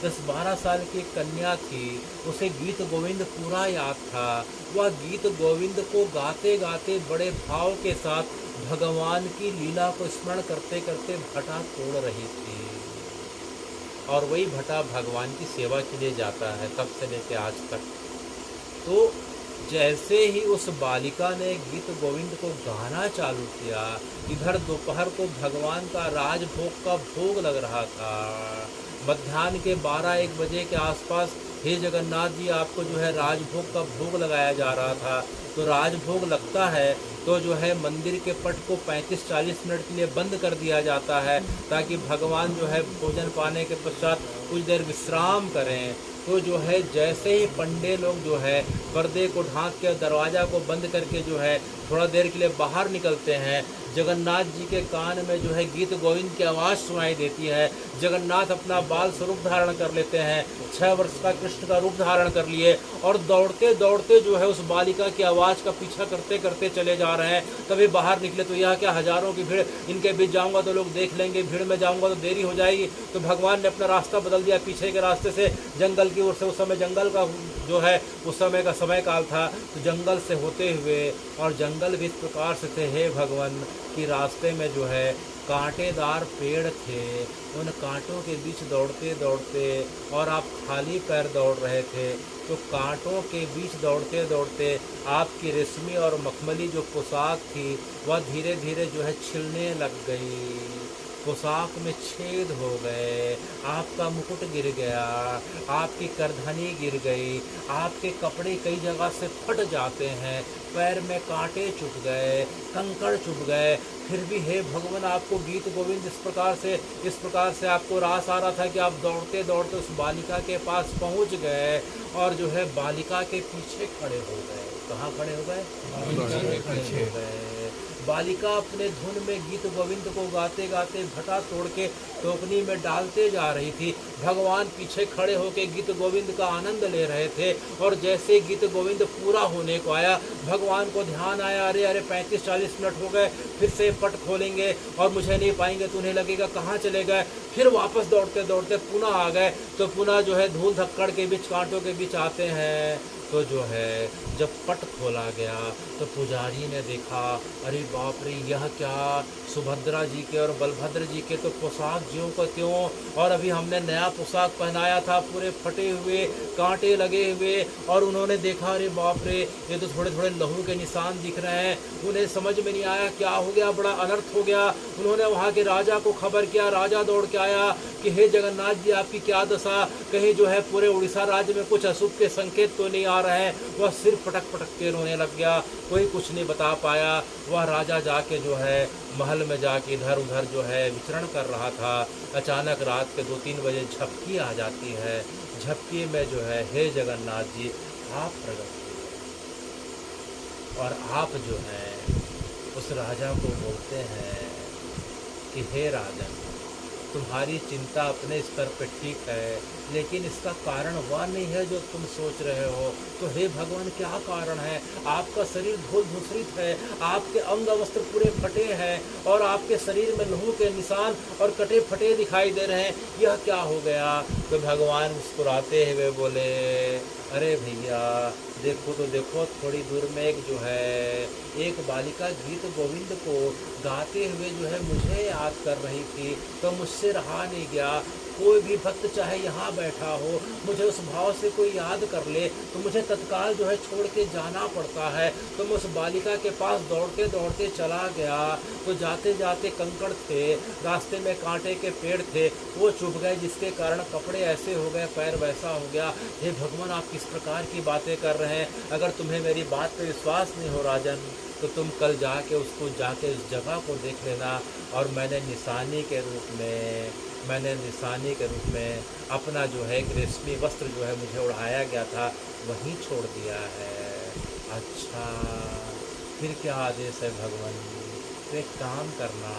A: 10-12 साल की एक कन्या थी। उसे गीत गोविंद पूरा याद था। वह गीत गोविंद को गाते गाते बड़े भाव के साथ भगवान की लीला को स्मरण करते करते भटा तोड़ रही थी। और वही भटा भगवान की सेवा के लिए जाता है तब से लेकर आज तक। तो जैसे ही उस बालिका ने गीत गोविंद को गाना चालू किया, इधर दोपहर को भगवान का राजभोग का भोग लग रहा था। मध्याह्न के 12-1 बजे के आसपास हे जगन्नाथ जी, आपको जो है राजभोग का भोग लगाया जा रहा था। तो राजभोग लगता है तो जो है मंदिर के पट को 35-40 मिनट के लिए बंद कर दिया जाता है, ताकि भगवान जो है भोजन पाने के पश्चात कुछ देर विश्राम करें। तो जो है जैसे ही पंडे लोग जो है पर्दे को ढांक के दरवाज़ा को बंद करके जो है थोड़ा देर के लिए बाहर निकलते हैं, जगन्नाथ जी के कान में जो है गीत गोविंद की आवाज़ सुनाई देती है। जगन्नाथ अपना बाल स्वरूप धारण कर लेते हैं, 6 वर्ष का कृष्ण का रूप धारण कर लिए, और दौड़ते दौड़ते जो है उस बालिका की आवाज़ का पीछा करते करते चले जा रहे हैं। तभी बाहर निकले तो यह क्या, हजारों की भीड़, इनके बीच जाऊंगा तो लोग देख लेंगे, भीड़ में जाऊंगा तो देरी हो जाएगी। तो भगवान ने अपना रास्ता बदल दिया, पीछे के रास्ते से जंगल की ओर से, उस समय जंगल का जो है उस समय का समय काल था, तो जंगल से होते हुए, और जंगल भी इस प्रकार से थे हे भगवान कि रास्ते में जो है कांटेदार पेड़ थे। उन कांटों के बीच दौड़ते दौड़ते, और आप खाली पैर दौड़ रहे थे, तो कांटों के बीच दौड़ते दौड़ते आपकी रेशमी और मखमली जो पोशाक थी वह धीरे धीरे जो है छिलने लग गई। पोशाक में छेद हो गए, आपका मुकुट गिर गया, आपकी करधनी गिर गई, आपके कपड़े कई जगह से फट जाते हैं, पैर में कांटे चुभ गए, कंकड़ चुभ गए। फिर भी हे भगवान, आपको गीत गोविंद इस प्रकार से आपको रास आ रहा था कि आप दौड़ते दौड़ते उस बालिका के पास पहुंच गए, और जो है बालिका के पीछे खड़े हो गए। कहाँ खड़े हो गए? बालिका के पीछे हो गए। बालिका अपने धुन में गीत गोविंद को गाते गाते भटा तोड़ के टोकनी में डालते जा रही थी। भगवान पीछे खड़े होकर गीत गोविंद का आनंद ले रहे थे, और जैसे गीत गोविंद पूरा होने को आया, भगवान को ध्यान आया, अरे अरे 35-40 मिनट हो गए, फिर से पट खोलेंगे और मुझे नहीं पाएंगे तो उन्हें लगेगा कहाँ चले गए। फिर वापस दौड़ते दौड़ते पुनः आ गए, तो पुनः जो है धूल धक्कड़ के बीच, कांटों के बीच आते हैं। तो जो है जब पट खोला गया तो पुजारी ने देखा, अरे बाप रे, यह क्या, सुभद्रा जी के और बलभद्र जी के तो पोशाक ज्यों का त्यों, और अभी हमने नया पोशाक पहनाया था, पूरे फटे हुए, कांटे लगे हुए, और उन्होंने देखा, अरे बाप रे, ये तो थोड़े थोड़े लहू के निशान दिख रहे हैं। उन्हें समझ में नहीं आया क्या हो गया, बड़ा अनर्थ हो गया। उन्होंने वहाँ के राजा को खबर किया, राजा दौड़ के आया कि हे जगन्नाथ जी, आपकी क्या दशा, कहीं जो है पूरे उड़ीसा राज्य में कुछ अशुभ के संकेत तो नहीं आ रहे हैं। वह सिर पटक पटक के रोने लग गया, कोई कुछ नहीं बता पाया। वह राजा जाके जो है महल में जाके इधर उधर जो है विचरण कर रहा था। अचानक रात के 2-3 बजे झपकी आ जाती है। झपकी में जो है हे जगन्नाथ जी, आप प्रकट हुए। और आप जो हैं उस राजा को बोलते हैं कि हे राजन, तुम्हारी चिंता अपने स्तर पर ठीक है, लेकिन इसका कारण वह नहीं है जो तुम सोच रहे हो। तो हे भगवान, क्या कारण है? आपका शरीर धूल धूसरित है, आपके अंग वस्त्र पूरे फटे हैं और आपके शरीर में लहू के निशान और कटे फटे दिखाई दे रहे हैं। यह क्या हो गया? तो भगवान मुस्कुराते हुए बोले, अरे भैया देखो तो देखो, थोड़ी दूर में एक बालिका गीत गोविंद को गाते हुए मुझे याद कर रही थी, तो मुझसे रहा नहीं गया। कोई भी भक्त चाहे यहाँ बैठा हो, मुझे उस भाव से कोई याद कर ले तो मुझे तत्काल छोड़ के जाना पड़ता है। तो मैं उस बालिका के पास दौड़ते दौड़ते चला गया, तो जाते जाते कंकड़ थे, रास्ते में कांटे के पेड़ थे, वो चुभ गए, जिसके कारण कपड़े ऐसे हो गए, पैर वैसा हो गया। हे भगवान, आप किस प्रकार की बातें कर रहे हैं? अगर तुम्हें मेरी बात पर विश्वास नहीं हो राजन, तो तुम कल जाके उस जगह को देख लेना। और मैंने निशानी के रूप में अपना एक रेशमी वस्त्र मुझे उड़ाया गया था, वहीं छोड़ दिया है। अच्छा, फिर क्या आदेश है भगवान? तो एक काम करना,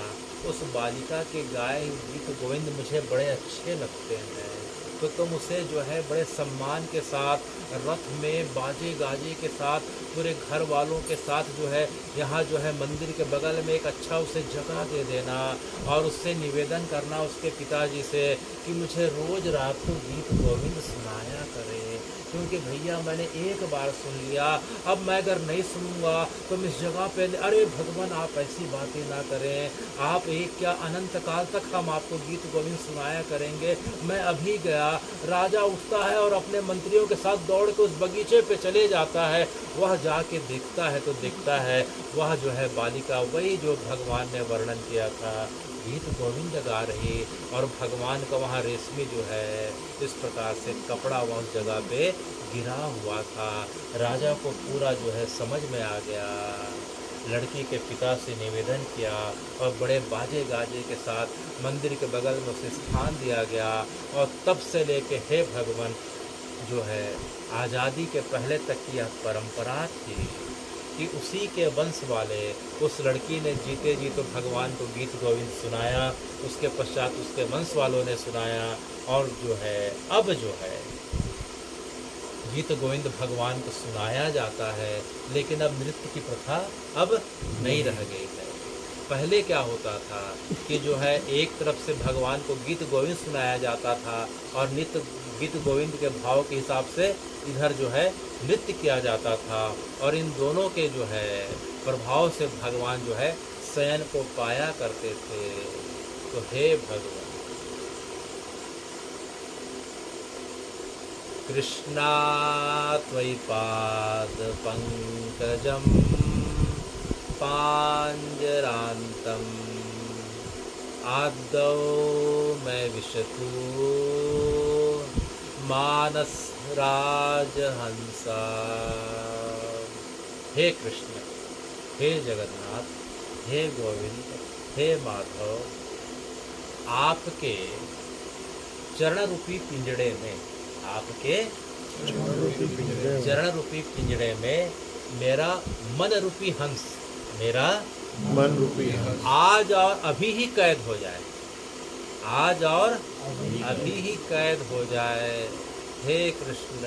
A: उस बालिका के गाए गीत गोविंद मुझे बड़े अच्छे लगते हैं, तो तुम उसे बड़े सम्मान के साथ रथ में बाजे गाजे के साथ पूरे घर वालों के साथ यहाँ मंदिर के बगल में एक अच्छा उसे जगह दे देना, और उससे निवेदन करना उसके पिताजी से कि मुझे रोज़ रात को गीत गोविंद सुनाया करे, क्योंकि भैया मैंने एक बार सुन लिया, अब मैं अगर नहीं सुनूंगा तो मैं इस जगह पे। अरे भगवान, आप ऐसी बातें ना करें, आप एक क्या अनंत काल तक हम आपको गीत गोविंद सुनाया करेंगे। मैं अभी गया, राजा उठता है और अपने मंत्रियों के साथ दौड़ के उस बगीचे पे चले जाता है। वह जाके देखता है तो देखता है वह बालिका वही जो भगवान ने वर्णन किया था, गीत गोविंद गा रही, और भगवान का वहाँ रेशमी इस प्रकार से कपड़ा वहाँ उस जगह पे गिरा हुआ था। राजा को पूरा समझ में आ गया। लड़की के पिता से निवेदन किया और बड़े बाजे गाजे के साथ मंदिर के बगल में उसे स्थान दिया गया। और तब से लेके हे भगवान आज़ादी के पहले तक की यह परंपरा थी कि उसी के वंश वाले उस लड़की ने जीते जी तो भगवान को गीत गोविंद सुनाया, उसके पश्चात उसके वंश वालों ने सुनाया, और अब गीत गोविंद भगवान को सुनाया जाता है। लेकिन अब नृत्य की प्रथा अब नहीं रह गई है। पहले क्या होता था कि एक तरफ से भगवान को गीत गोविंद सुनाया जाता था और नित्य गीत गोविंद के भाव के हिसाब से इधर नृत्य किया जाता था, और इन दोनों के प्रभाव से भगवान शयन को पाया करते थे। तो हे भगवान, कृष्णा त्वयि पाद पंकजम पांजरांतम आदौ मैं विशतु मानस राजहंसा। हे कृष्ण, हे जगन्नाथ, हे गोविंद, हे माधव, आपके चरण रूपी पिंजड़े में, आपके चरण रूपी पिंजड़े में मेरा मन रूपी हंस, मेरा
B: मन रूपी हंस
A: आज और अभी ही कैद हो जाए, आज और अभी ही कैद हो जाए। हे कृष्ण,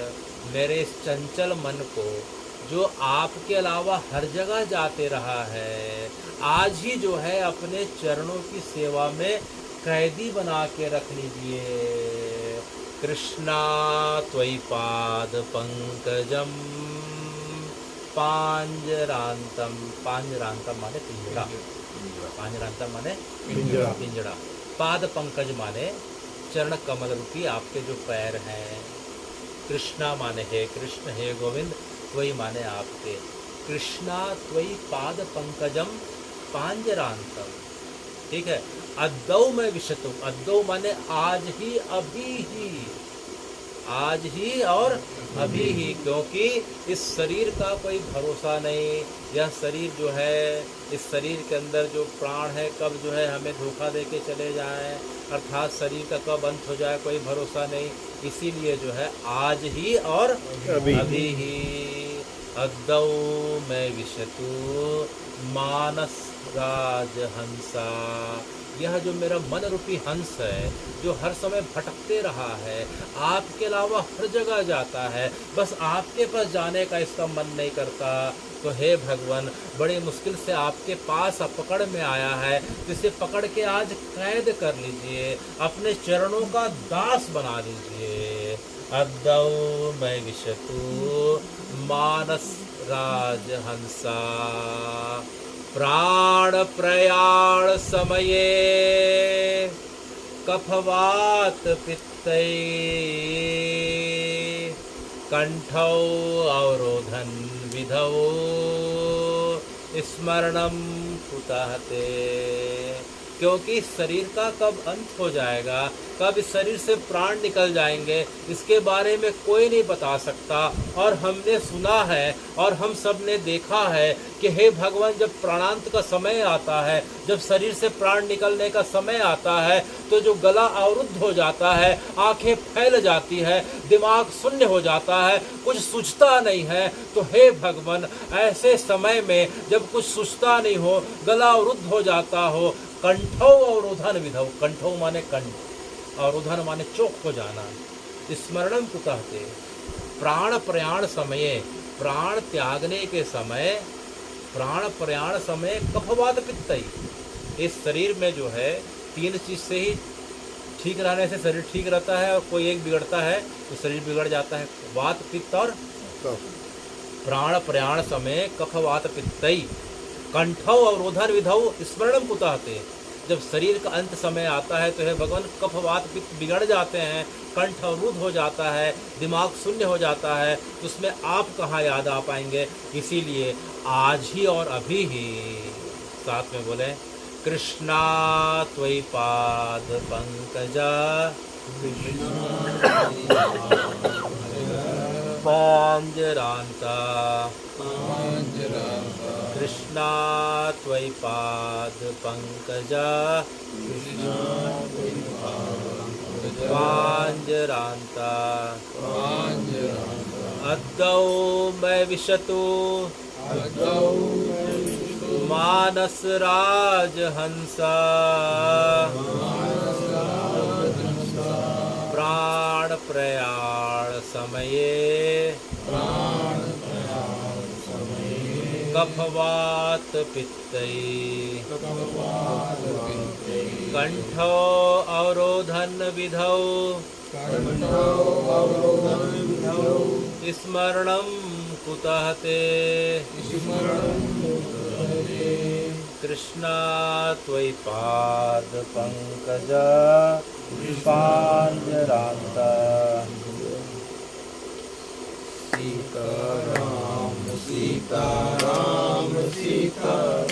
A: मेरे इस चंचल मन को जो आपके अलावा हर जगह जाते रहा है, आज ही अपने चरणों की सेवा में कैदी बना के रख लीजिए। कृष्णा त्वयि पाद पंकजम पांजरांतम, पांजरांतम माने पिंजड़ा, पांजरांतम माने पिंजड़ा, पाद पंकज माने चरण कमल रूपी आपके जो पैर हैं। कृष्णा माने हे कृष्ण, हे गोविंद, त्वयि माने आपके। कृष्णा त्वयि पाद पंकजम पांजरांतम, ठीक है। अद्दौ में विशतु, अद्दौ माने आज ही, अभी ही, आज ही और अभी ही, क्योंकि इस शरीर का कोई भरोसा नहीं। यह शरीर इस शरीर के अंदर जो प्राण है कब हमें धोखा दे के चले जाएं, अर्थात शरीर का कब अंत हो जाए कोई भरोसा नहीं। इसीलिए आज ही और अभी ही। अद्दौ मैं विशतु मानस राजहंसा। यह जो मेरा मन रूपी हंस है, जो हर समय भटकते रहा है, आपके अलावा हर जगह जाता है, बस आपके पास जाने का इसका मन नहीं करता। तो हे भगवान, बड़ी मुश्किल से आपके पास पकड़ में आया है, जिसे पकड़ के आज कैद कर लीजिए, अपने चरणों का दास बना लीजिए। अद्दौ मैं विशतु मानस राजहंसा। प्राण प्रयाण समये कफवात पित्तै कंठौ अवरोधन विधौ स्मरणम कुतः ते। क्योंकि शरीर का कब अंत हो जाएगा, कब इस शरीर से प्राण निकल जाएंगे, इसके बारे में कोई नहीं बता सकता। और हमने सुना है और हम सब ने देखा है कि हे भगवान, जब प्राणांत का समय आता है, जब शरीर से प्राण निकलने का समय आता है, तो जो गला अवरुद्ध हो जाता है, आंखें फैल जाती है, दिमाग शून्य हो जाता है, कुछ सूझता नहीं है। तो हे भगवान, ऐसे समय में जब कुछ सूझता नहीं हो, गला अवरुद्ध हो जाता हो, कंठौ अवरोधन विधौ, कंठौ माने कंठ, अवरोधन माने चौक हो जाना, स्मरणम कुतः ते। प्राण प्रयाण समये, प्राण त्यागने के समय, प्राण प्रयाण समय कफवात पित्तई। इस शरीर में जो है, तीन चीज से ही ठीक रहने से शरीर ठीक रहता है, और कोई एक बिगड़ता है तो शरीर बिगड़ जाता है। वात पित्त और प्राण प्रयाण समय कफवात पित्तई कंठौ अवरोधन विधौ स्मरणम कुतः ते। जब शरीर का अंत समय आता है तो हे भगवान, कफवात पित्त बिगड़ जाते हैं, कंठ अवरुद्ध हो जाता है, दिमाग शून्य हो जाता है, तो उसमें आप कहाँ याद आ पाएंगे। इसीलिए आज ही और अभी ही साथ में बोले, कृष्णा त्वयि पाद पंकजा पांजरांता। कृष्णा त्वयि पाद पंकजा पांजरांता। अद्दौ मैं विशतु मानस राजहंसा। प्राण प्रयाण समये कफवात पित्तै कंठौ अवरोधन विधौ स्मरणं कुतः ते। कृष्णा त्वयि पाद पंकजा पांजरांता। सीताराम सीताराम सीताराम।